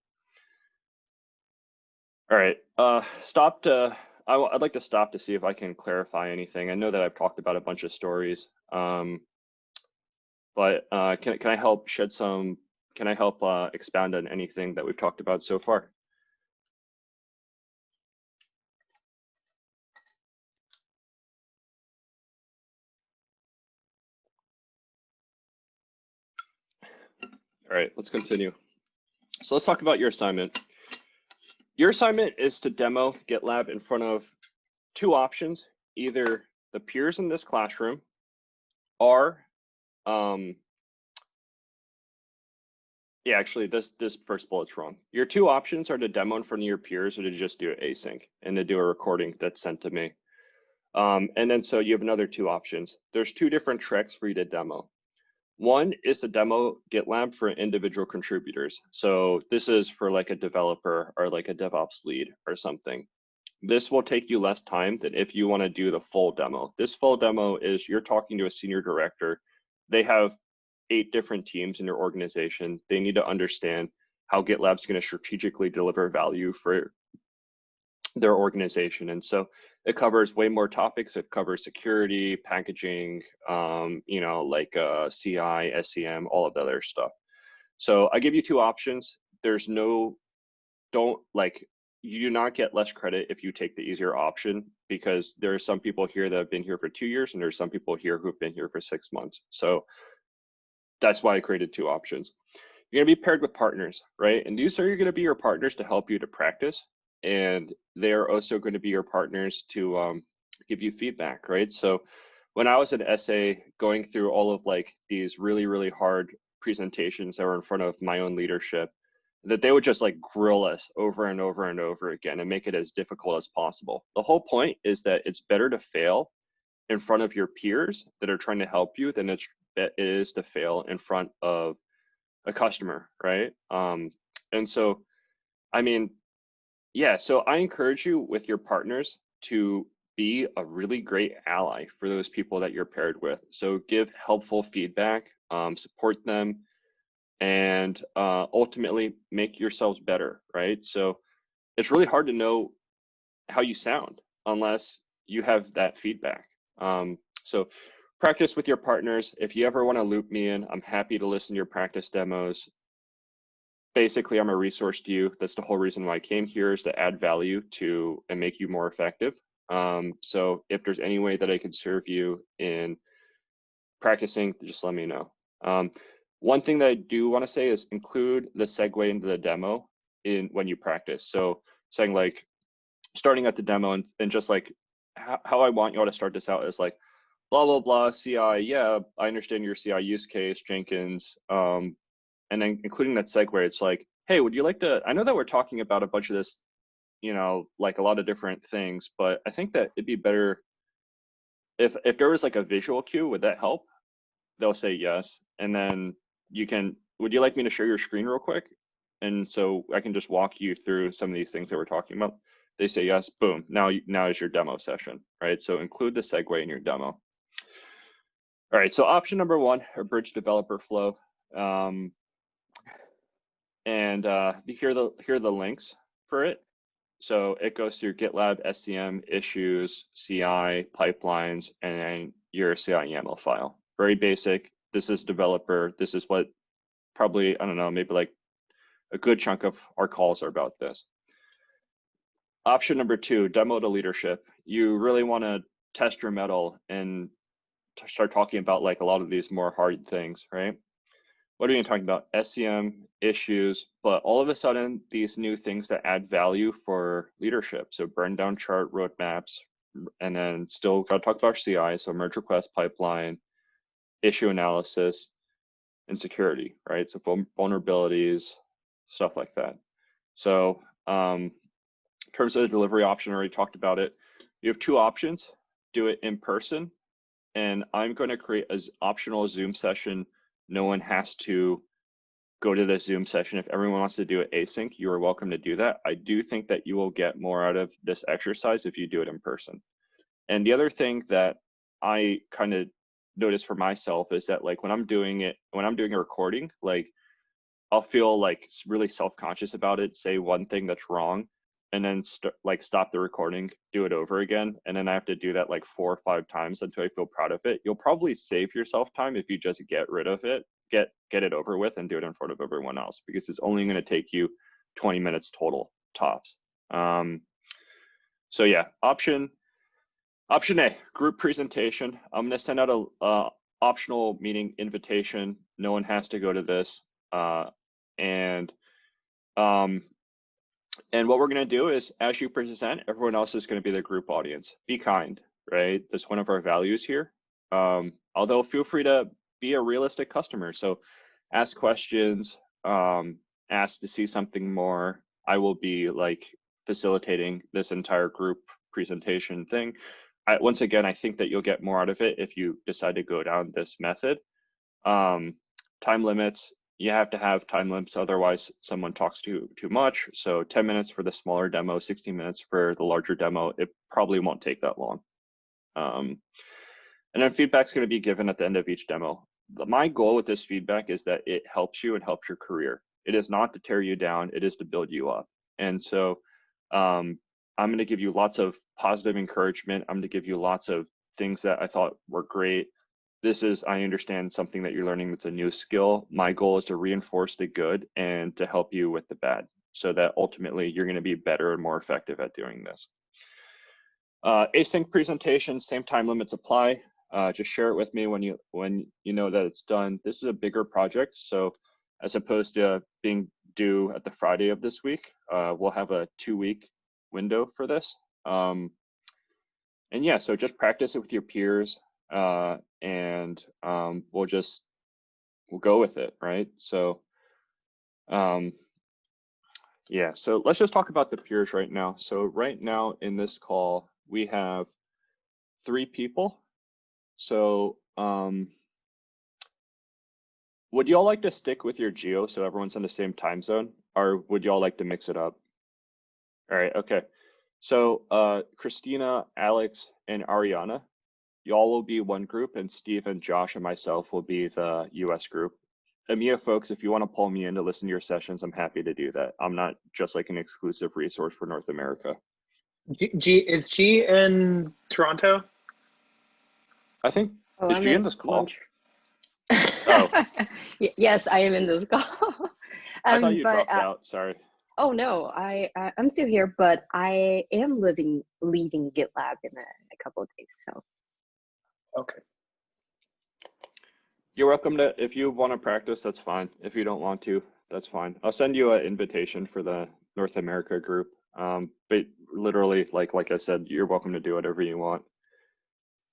All right, I'd like to stop to see if I can clarify anything. I know that I've talked about a bunch of stories, but can I help shed some, can I help expound on anything that we've talked about so far? All right, let's continue. So let's talk about your assignment. Your assignment is to demo GitLab in front of two options, either the peers in this classroom or, yeah, actually this first bullet's wrong. Your two options are to demo in front of your peers or to just do it async and to do a recording that's sent to me. And then so you have another two options. There's two different tracks for you to demo. One is to demo GitLab for individual contributors. So this is for like a developer or like a DevOps lead or something. This will take you less time than if you want to do the full demo. This full demo is you're talking to a senior director. They have 8 different teams in your organization. They need to understand how GitLab's going to strategically deliver value for their organization. And so it covers way more topics. It covers security, packaging, you know, like CI, SEM, all of the other stuff. So I give you two options. There's no, you do not get less credit if you take the easier option, because there are some people here that have been here for 2 years and there's some people here who've been here for 6 months. So that's why I created two options. You're gonna be paired with partners, right? And these are gonna be your partners to help you to practice. And they're also going to be your partners to give you feedback, right? So when I was an SA going through all of like these really, really hard presentations that were in front of my own leadership, that they would just like grill us over and over and over again and make it as difficult as possible. The whole point is that it's better to fail in front of your peers that are trying to help you than it is to fail in front of a customer, right? And so, I mean, yeah, so I encourage you with your partners to be a really great ally for those people that you're paired with. So give helpful feedback, support them, and ultimately make yourselves better, right? So it's really hard to know how you sound unless you have that feedback. So practice with your partners. If you ever want to loop me in, I'm happy to listen to your practice demos. Basically, I'm a resource to you. That's the whole reason why I came here, is to add value to and make you more effective. So if there's any way that I can serve you in practicing, just let me know. One thing that I do want to say is include the segue into the demo when you practice. So saying like, starting at the demo and just like how I want you all to start this out is like, blah, blah, blah, CI, yeah, I understand your CI use case, Jenkins, and then including that segue, it's like, hey, would you like to, I know that we're talking about a bunch of this, you know, like a lot of different things, but I think that it'd be better if there was like a visual cue, would that help? They'll say yes. And then you can, would you like me to share your screen real quick? And so I can just walk you through some of these things that we're talking about. They say yes, boom, now is your demo session, right? So include the segue in your demo. All right, so option number one, Abridged developer flow. And here are the links for it. So it goes through GitLab, SCM, issues, CI, pipelines, and your CI YAML file. Very basic. This is developer. This is what probably, I don't know, maybe like a good chunk of our calls are about this. Option number 2, demo to leadership. You really want to test your mettle and start talking about like a lot of these more hard things, right? What are you talking about? SEM issues, but all of a sudden these new things that add value for leadership. So burn down chart roadmaps, and then still got to talk about CI, so merge request pipeline, issue analysis, and security, right? So vulnerabilities, stuff like that. So in terms of the delivery option, I already talked about it. You have 2 options. Do it in person, and I'm going to create an optional Zoom session. No one has to go to this Zoom session. If everyone wants to do it async, you are welcome to do that. I do think that you will get more out of this exercise if you do it in person. And the other thing that I kind of notice for myself is that like when I'm doing a recording, like I'll feel like really self-conscious about it, say one thing that's wrong, and then stop the recording, do it over again. And then I have to do that like 4 or 5 times until I feel proud of it. You'll probably save yourself time if you just get rid of it, get it over with and do it in front of everyone else, because it's only going to take you 20 minutes total tops. So yeah, option A, group presentation. I'm going to send out a optional meeting invitation. No one has to go to this. And what we're going to do is, as you present, everyone else is going to be the group audience. Be kind, right? That's one of our values here. Although feel free to be a realistic customer. So ask questions, ask to see something more. I will be like facilitating this entire group presentation thing. Once again, I think that you'll get more out of it if you decide to go down this method. Time limits. You have to have time limits, otherwise someone talks too much. So 10 minutes for the smaller demo, 60 minutes for the larger demo. It probably won't take that long. And then feedback's going to be given at the end of each demo. My goal with this feedback is that it helps you and helps your career. It is not to tear you down, it is to build you up. And so I'm going to give you lots of positive encouragement. I'm going to give you lots of things that I thought were great. This is, I understand, something that you're learning that's a new skill. My goal is to reinforce the good and to help you with the bad, so that ultimately you're going to be better and more effective at doing this. Async presentations, same time limits apply. Just share it with me when you know that it's done. This is a bigger project, so as opposed to being due at the Friday of this week, we'll have a 2-week window for this. And yeah, so just practice it with your peers. And we'll go with it, right? So yeah, so let's just talk about the peers right now. So right now in this call, we have 3 people. So would y'all like to stick with your geo so everyone's in the same time zone, or would y'all like to mix it up? All right, okay. So Christina, Alex, and Ariana, y'all will be one group, and Steve and Josh and myself will be the US group. EMEA folks, if you want to pull me in to listen to your sessions, I'm happy to do that. I'm not just like an exclusive resource for North America. Is G in Toronto? I think, is G in this call? Oh. Yes, I am in this call. I thought you dropped out, sorry. Oh no, I'm still here, but I am leaving GitLab in a couple of days, so. Okay. You're welcome to, if you want to practice, that's fine. If you don't want to, that's fine. I'll send you an invitation for the North America group. But literally, like I said, you're welcome to do whatever you want.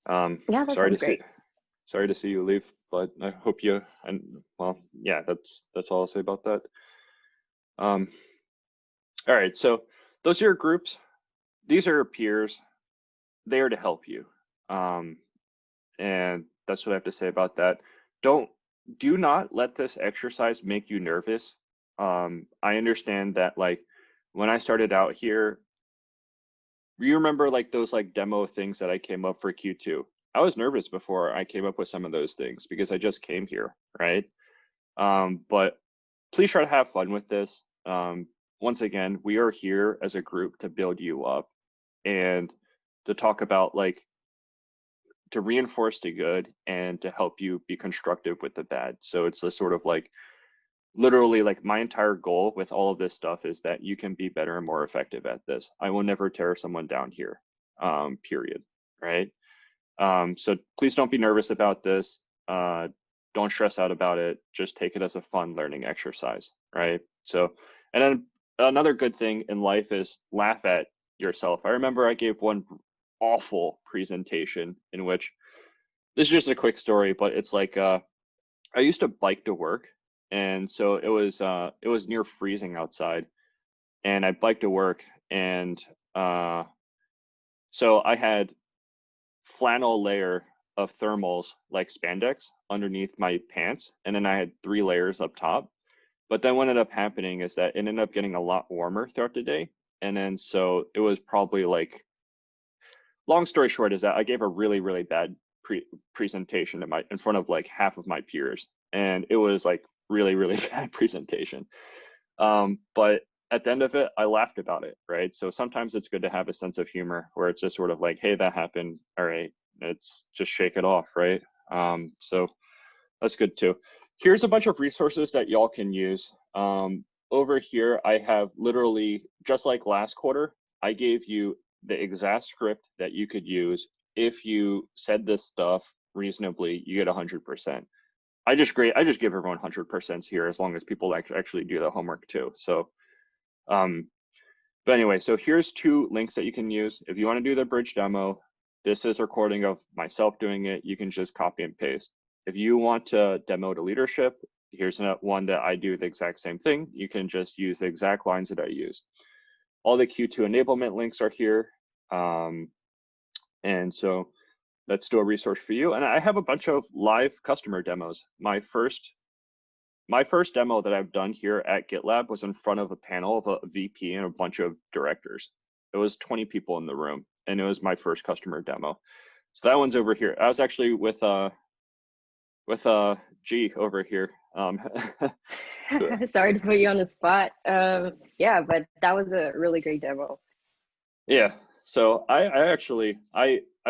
Yeah, that sounds great. Sorry to see you leave, but I hope you, and well, yeah, that's all I'll say about that. All right, so those are your groups. These are your peers. They are to help you. And that's what I have to say about that. Do not let this exercise make you nervous. I understand that, like, when I started out here, you remember like those like demo things that I came up for Q2. I was nervous before I came up with some of those things because I just came here, right? But please try to have fun with this. Once again, we are here as a group to build you up and to talk about, like, to reinforce the good and to help you be constructive with the bad. So it's a sort of like literally like my entire goal with all of this stuff is that you can be better and more effective at this. I will never tear someone down here, period, right? So please don't be nervous about this. Don't stress out about it. Just take it as a fun learning exercise, right? So, and then another good thing in life is laugh at yourself. I remember I gave one awful presentation in which, this is just a quick story, but it's like, I used to bike to work. And so it was near freezing outside, and I biked to work, and so I had flannel layer of thermals like spandex underneath my pants, and then I had 3 layers up top. But then what ended up happening is that it ended up getting a lot warmer throughout the day, and then so it was probably like, long story short is that I gave a really bad presentation in front of like half of my peers, and it was like really bad presentation. But at the end of it, I laughed about it, right? So sometimes it's good to have a sense of humor where it's just sort of like, hey, that happened. All right, it's just shake it off, right? So that's good too. Here's a bunch of resources that y'all can use. Over here, I have literally, just like last quarter, I gave you the exact script that you could use. If you said this stuff reasonably, you get 100%. I just give everyone 100% here as long as people actually do the homework too. So, but anyway, so here's 2 links that you can use. If you want to do the bridge demo, this is a recording of myself doing it. You can just copy and paste. If you want to demo to leadership, here's one that I do the exact same thing. You can just use the exact lines that I use. All the Q2 enablement links are here. And so let's do a resource for you. And I have a bunch of live customer demos. My first demo that I've done here at GitLab was in front of a panel of a VP and a bunch of directors. It was 20 people in the room, and it was my first customer demo. So that one's over here. I was actually with G over here. Sorry to put you on the spot. Yeah, but that was a really great demo. Yeah. So I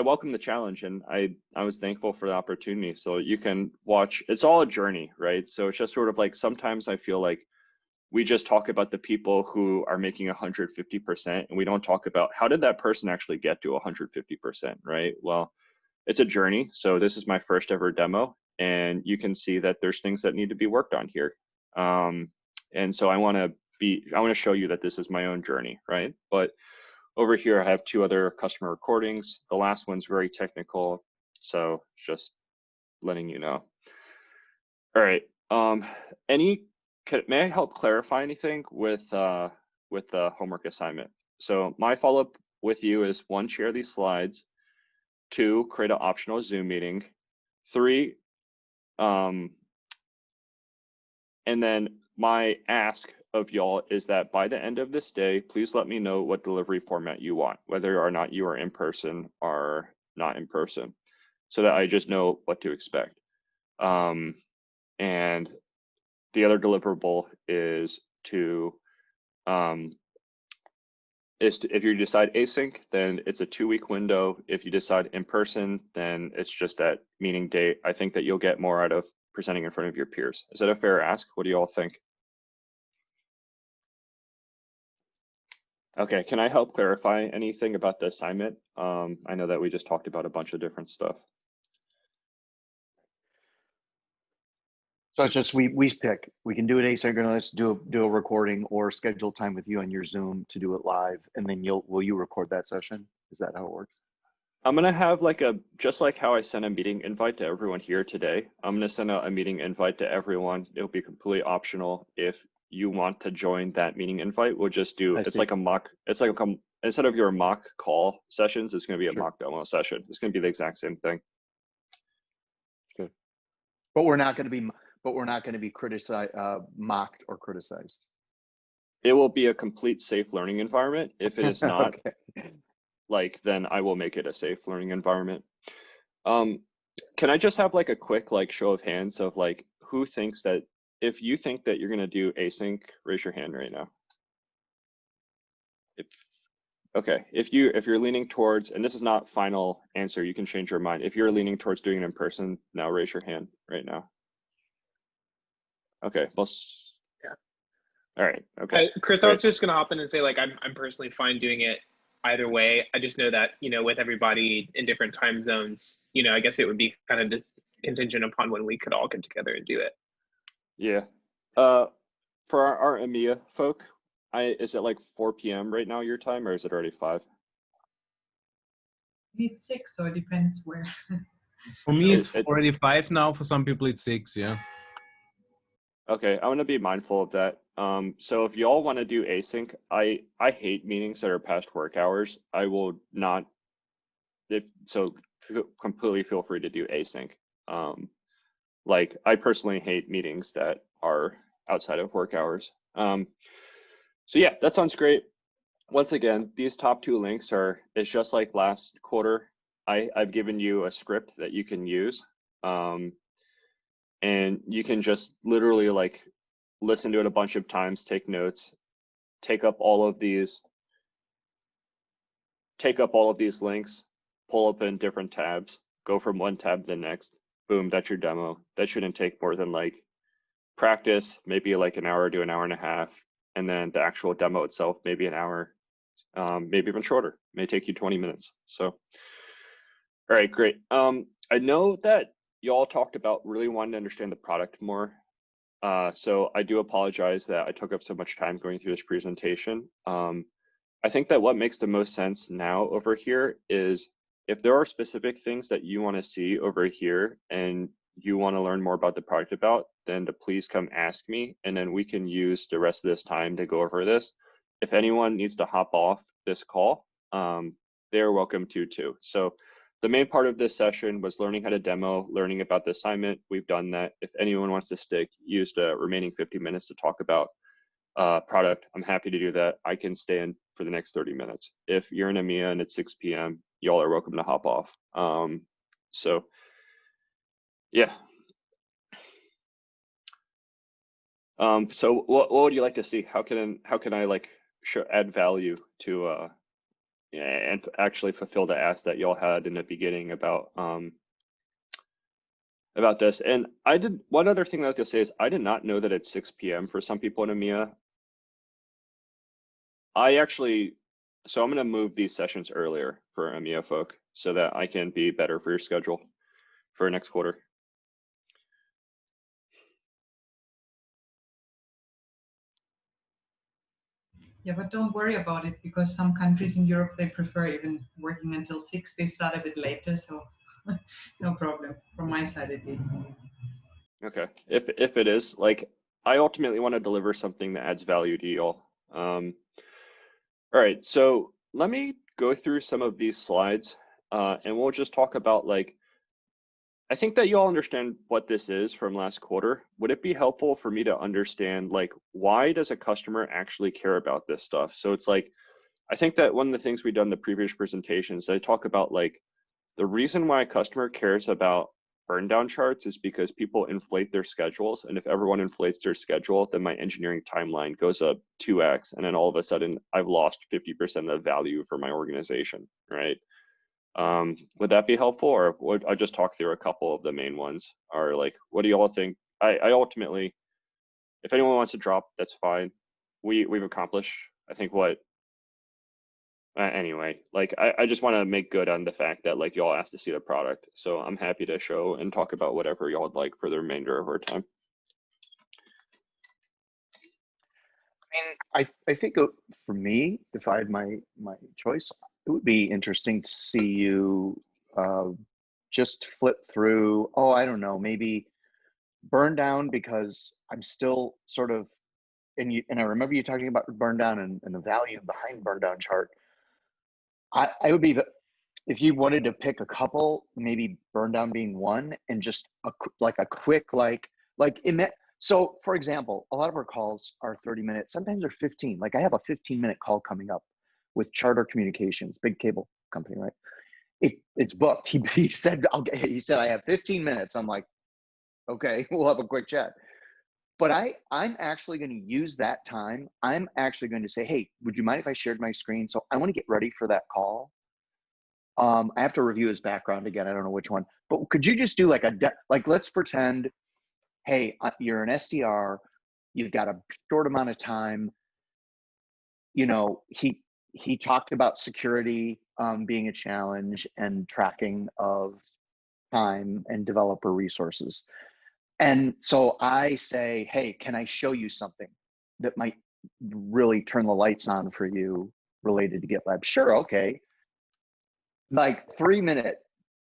welcome the challenge, and I was thankful for the opportunity. So you can watch, it's all a journey, right? So it's just sort of like, sometimes I feel like we just talk about the people who are making 150%, and we don't talk about how did that person actually get to 150%, right? Well, it's a journey. So this is my first ever demo, and you can see that there's things that need to be worked on here. And so I want to show you that this is my own journey, right? But over here, I have 2 other customer recordings. The last one's very technical, so just letting you know. All right. May I help clarify anything with the homework assignment? So my follow-up with you is 1, share these slides. 2, create an optional Zoom meeting. 3, and then my ask of y'all is that by the end of this day, please let me know what delivery format you want, whether or not you are in person or not in person, so that I just know what to expect. And the other deliverable is if you decide async, then it's a 2-week window. If you decide in person, then it's just that meeting date. I think that you'll get more out of presenting in front of your peers. Is that a fair ask? What do you all think? Okay, can I help clarify anything about the assignment? I know that we just talked about a bunch of different stuff. So it's just we pick. We can do it asynchronous, do a recording, or schedule time with you on your Zoom to do it live, and then will you record that session? Is that how it works? I'm gonna have like just like how I sent a meeting invite to everyone here today. I'm gonna send out a meeting invite to everyone. It'll be completely optional. If you want to join that meeting invite, we'll just do, it's like a mock, instead of your mock call sessions, it's gonna be a mock demo session. It's gonna be the exact same thing. Good. But we're not gonna be criticized, mocked or criticized. It will be a complete safe learning environment. If it is not, Okay. like, then I will make it a safe learning environment. Can I just have like a quick show of hands of like who thinks that, if you think that you're gonna do async, raise your hand right now. If you're leaning towards, and this is not final answer, you can change your mind. If you're leaning towards doing it in person, now raise your hand right now. Okay, All right. Okay. Chris, I Great. was just gonna hop in and say, like, I'm personally fine doing it either way. I just know that, you know, with everybody in different time zones, you know, I guess it would be kind of contingent upon when we could all get together and do it. Yeah. For our EMEA folk, is it like 4 p.m. right now your time, or is it already 5? It's 6, so it depends where. For me, it's It- already 5 now. For some people, it's 6. Yeah. Okay, I want to be mindful of that. So if y'all want to do async, I hate meetings that are past work hours. I will not. Completely feel free to do async. Like I personally hate meetings that are outside of work hours. So yeah, that sounds great. Once again, these top 2 links it's just like last quarter. I've given you a script that you can use. And you can just literally like listen to it a bunch of times, take notes, take up all of these links, pull up in different tabs, go from one tab to the next. Boom, that's your demo. That shouldn't take more than like practice, maybe like an hour to an hour and a half. And then the actual demo itself, maybe an hour, maybe even shorter, may take you 20 minutes. So, all right, great. I know that y'all talked about really wanting to understand the product more. So I do apologize that I took up so much time going through this presentation. I think that what makes the most sense now over here is if there are specific things that you want to see over here and you want to learn more about the product then to please come ask me, and then we can use the rest of this time to go over this. If anyone needs to hop off this call, they're welcome to too. So the main part of this session was learning how to demo, learning about the assignment. We've done that. If anyone wants to stick, use the remaining 50 minutes to talk about product, I'm happy to do that. I can stay in for the next 30 minutes. If you're in EMEA and it's 6 p.m., y'all are welcome to hop off. So yeah. So what would you like to see? How can I like add value to and actually fulfill the ask that y'all had in the beginning about this? And one other thing I was gonna say is I did not know that it's 6 p.m. for some people in EMEA. So I'm gonna move these sessions earlier for EMEA folk so that I can be better for your schedule for next quarter. Yeah, but don't worry about it, because some countries in Europe, they prefer even working until 6. They start a bit later, so no problem from my side at least. Okay, if it is, like, I ultimately want to deliver something that adds value to y'all. All right, so let me go through some of these slides, and we'll just talk about, like, I think that you all understand what this is from last quarter. Would it be helpful for me to understand, like, why does a customer actually care about this stuff? So it's like, I think that one of the things we've done in the previous presentations, I talk about, like, the reason why a customer cares about burn down charts is because people inflate their schedules. And if everyone inflates their schedule, then my engineering timeline goes up 2x. And then all of a sudden I've lost 50% of the value for my organization, right? Would that be helpful, or would I just talk through a couple of the main ones? Or like, what do you all think? I ultimately, if anyone wants to drop, that's fine. We've accomplished, I think, what, anyway, like I just want to make good on the fact that like y'all asked to see the product. So I'm happy to show and talk about whatever y'all would like for the remainder of our time. I mean, I think for me, if I had my choice, it would be interesting to see you just flip through, oh, I don't know, maybe burn down, because I'm still sort of, and I remember you talking about burn down and the value behind burn down chart. I would be if you wanted to pick a couple, maybe burn down being one, and just a quick in that. So for example, a lot of our calls are 30 minutes, sometimes they're 15. Like I have a 15-minute call coming up with Charter Communications, big cable company, right? It's booked. He said, I have 15 minutes. I'm like, okay, we'll have a quick chat. But I'm actually going to use that time. I'm actually going to say, hey, would you mind if I shared my screen? So I want to get ready for that call. I have to review his background again. I don't know which one, but could you just do like let's pretend, hey, you're an SDR, you've got a short amount of time. You know, he talked about security being a challenge and tracking of time and developer resources. And so I say, hey, can I show you something that might really turn the lights on for you related to GitLab? Sure, okay. Like 3-minute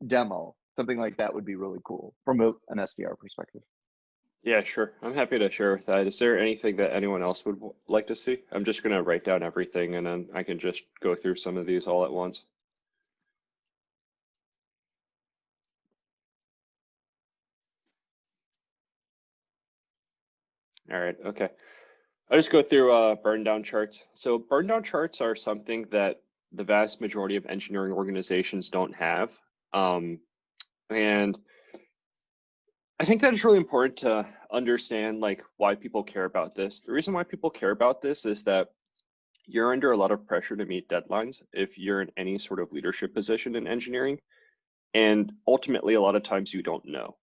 demo, something like that would be really cool from an SDR perspective. Yeah, sure. I'm happy to share with that. Is there anything that anyone else would like to see? I'm just going to write down everything and then I can just go through some of these all at once. All right, okay. I'll just go through burn down charts. So burn down charts are something that the vast majority of engineering organizations don't have. And I think that it's really important to understand like why people care about this. The reason why people care about this is that you're under a lot of pressure to meet deadlines if you're in any sort of leadership position in engineering. And ultimately, a lot of times you don't know.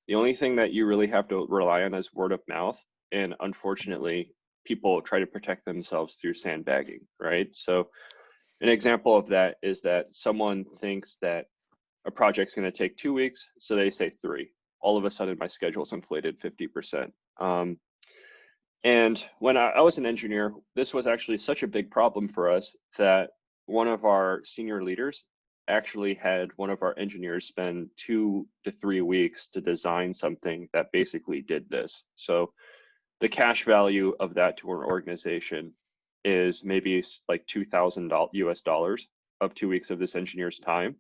The only thing that you really have to rely on is word of mouth. And unfortunately, people try to protect themselves through sandbagging, right? So an example of that is that someone thinks that a project's going to take 2 weeks, so they say 3. All of a sudden, my schedule's inflated 50%. And when I was an engineer, this was actually such a big problem for us that one of our senior leaders actually had one of our engineers spend 2 to 3 weeks to design something that basically did this. So the cash value of that to an organization is maybe like $2,000 US dollars of 2 weeks of this engineer's time.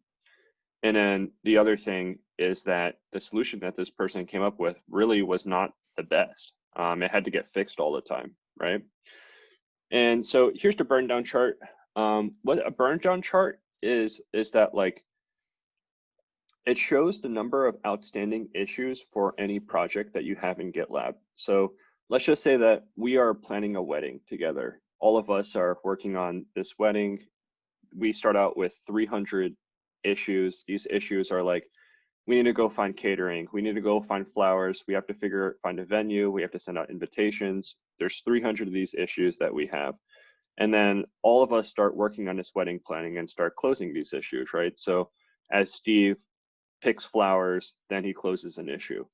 And then the other thing is that the solution that this person came up with really was not the best. It had to get fixed all the time, right? And so here's the burn down chart. What a burn down chart is that like, it shows the number of outstanding issues for any project that you have in GitLab. So let's just say that we are planning a wedding together. All of us are working on this wedding. We start out with 300 issues. These issues are like, we need to go find catering. We need to go find flowers. We have to find a venue. We have to send out invitations. There's 300 of these issues that we have. And then all of us start working on this wedding planning and start closing these issues, right? So as Steve picks flowers, then he closes an issue.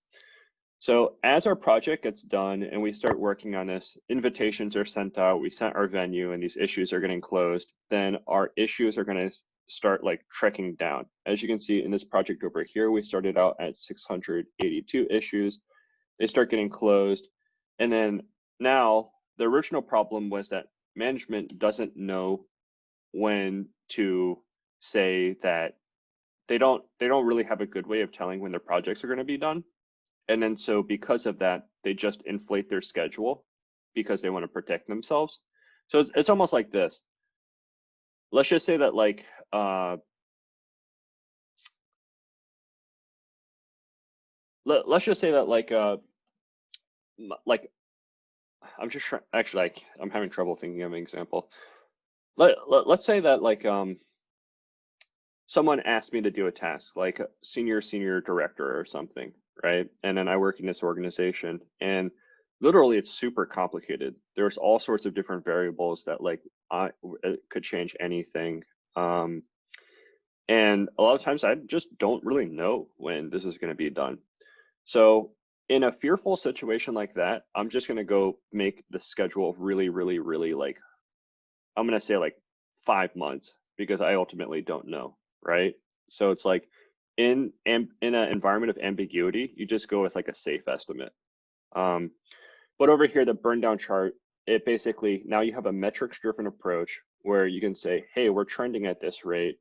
So as our project gets done and we start working on this, invitations are sent out, we sent our venue and these issues are getting closed, then our issues are going to start like trekking down. As you can see in this project over here, we started out at 682 issues. They start getting closed. And then now the original problem was that management doesn't know when to say that they don't really have a good way of telling when their projects are going to be done. And then so because of that, they just inflate their schedule because they want to protect themselves. So it's almost like this. Let's just say that like, let's just say that like I'm just trying, actually I'm having trouble thinking of an example. Let's say that like, someone asked me to do a task like a senior director or something, right? And then I work in this organization and literally it's super complicated. There's all sorts of different variables that like it could change anything. And a lot of times I just don't really know when this is going to be done. So in a fearful situation like that, I'm just going to go make the schedule really like, I'm going to say like 5 months because I ultimately don't know. Right? So it's like in an environment of ambiguity, you just go with like a safe estimate. But over here, the burn down chart, it basically, now you have a metrics driven approach where you can say, hey, we're trending at this rate.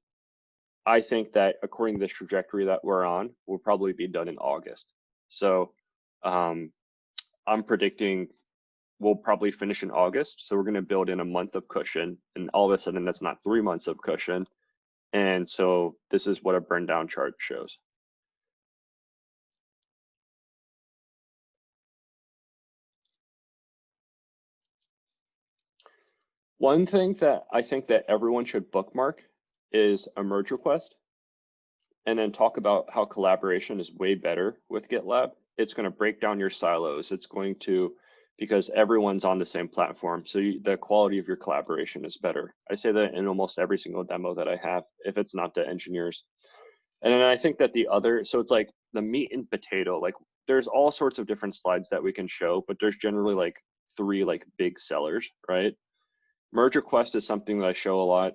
I think that according to this trajectory that we're on, we'll probably be done in August. So I'm predicting we'll probably finish in August. So we're going to build in a month of cushion, and all of a sudden that's not 3 months of cushion. And so this is what a burn down chart shows. One thing that I think that everyone should bookmark is a merge request, and then talk about how collaboration is way better with GitLab. It's going to break down your silos. It's going to because everyone's on the same platform. So the quality of your collaboration is better. I say that in almost every single demo that I have, if it's not the engineers. And then I think that so it's like the meat and potato, like there's all sorts of different slides that we can show, but there's generally like 3 like big sellers, right? Merge request is something that I show a lot.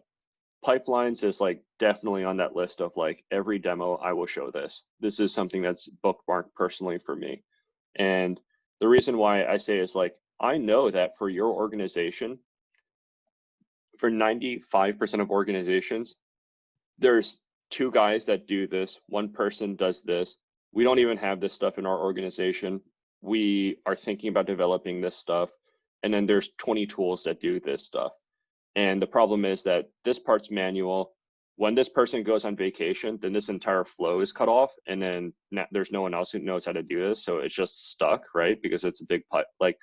Pipelines is like definitely on that list of like every demo I will show this. This is something that's bookmarked personally for me. And the reason why I say is like, I know that for your organization, for 95% of organizations, there's 2 guys that do this, 1 person does this. We don't even have this stuff in our organization. We are thinking about developing this stuff. And then there's 20 tools that do this stuff. And the problem is that this part's manual. When this person goes on vacation, then this entire flow is cut off, and then there's no one else who knows how to do this. So it's just stuck, right? Because it's a big pipe. Like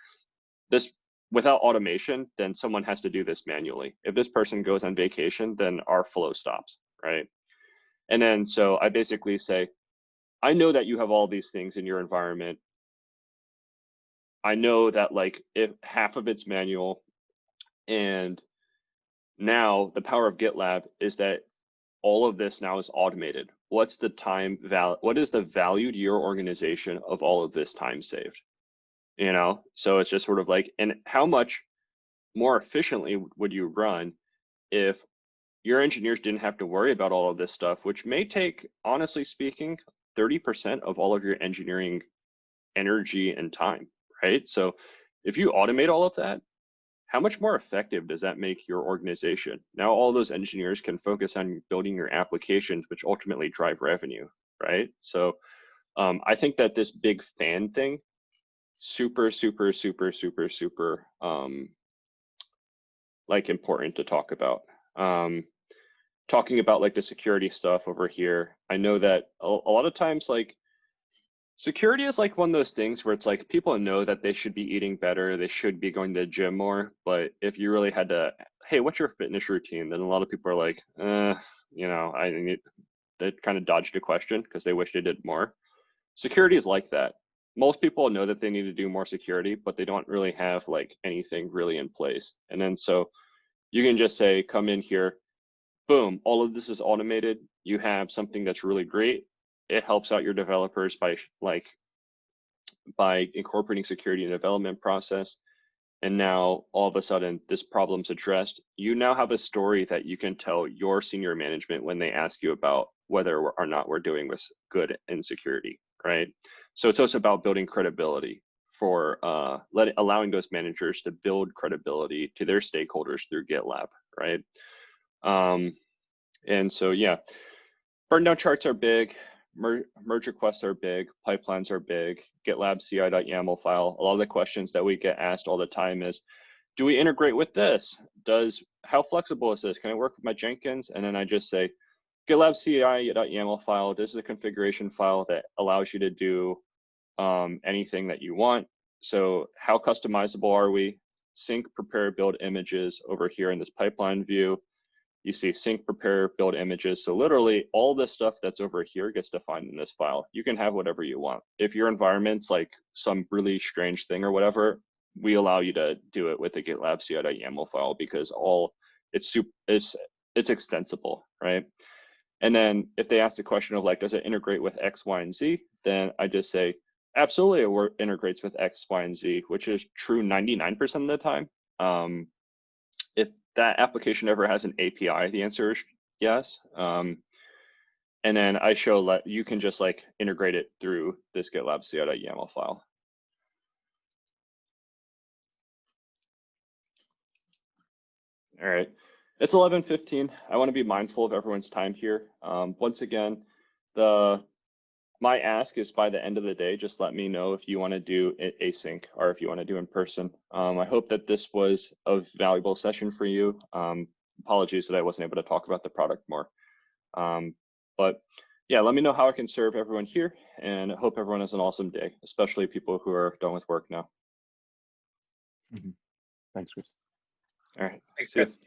this, without automation, then someone has to do this manually. If this person goes on vacation, then our flow stops, right? And then so I basically say, I know that you have all these things in your environment. I know that like if half of it's manual, and now the power of GitLab is that all of this now is automated. What's the time what is the value to your organization of all of this time saved? You know, so it's just sort of like, and how much more efficiently would you run if your engineers didn't have to worry about all of this stuff, which may take, honestly speaking, 30% of all of your engineering energy and time, right? So if you automate all of that, how much more effective does that make your organization? Now all those engineers can focus on building your applications, which ultimately drive revenue, right? So I think that this big fan thing, super like important to talk about. Talking about like the security stuff over here, I know that a lot of times like security is like one of those things where it's like people know that they should be eating better, they should be going to the gym more, but if you really had to, hey, what's your fitness routine? Then a lot of people are like, you know, they kind of dodged a question because they wish they did more. Security is like that. Most people know that they need to do more security, but they don't really have like anything really in place. And then so you can just say, come in here, boom, all of this is automated. You have something that's really great. It helps out your developers by incorporating security in the development process. And now all of a sudden this problem's addressed. You now have a story that you can tell your senior management when they ask you about whether or not we're doing this good in security, right? So it's also about building credibility for allowing those managers to build credibility to their stakeholders through GitLab, right? And so, yeah, burn down charts are big. Merge requests are big, pipelines are big, GitLab ci.yaml file. A lot of the questions that we get asked all the time is, do we integrate with this? How flexible is this? Can I work with my Jenkins? And then I just say, GitLab ci.yaml file, this is a configuration file that allows you to do anything that you want. So how customizable are we? Sync, prepare, build images over here in this pipeline view. You see sync, prepare, build images. So literally all the stuff that's over here gets defined in this file. You can have whatever you want. If your environment's like some really strange thing or whatever, we allow you to do it with the GitLab ci.yaml file because it's extensible, right? And then if they ask the question of like, does it integrate with X, Y, and Z? Then I just say, absolutely, it integrates with X, Y, and Z, which is true 99% of the time. If that application ever has an API, the answer is yes. And then I show that you can just like integrate it through this GitLab ci.yaml file. All right, it's 11:15. I want to be mindful of everyone's time here. Once again, my ask is by the end of the day, just let me know if you want to do async or if you want to do in person. I hope that this was a valuable session for you. Apologies that I wasn't able to talk about the product more. But yeah, let me know how I can serve everyone here, and I hope everyone has an awesome day, especially people who are done with work now. Thanks, Chris. All right. Thanks, Chris.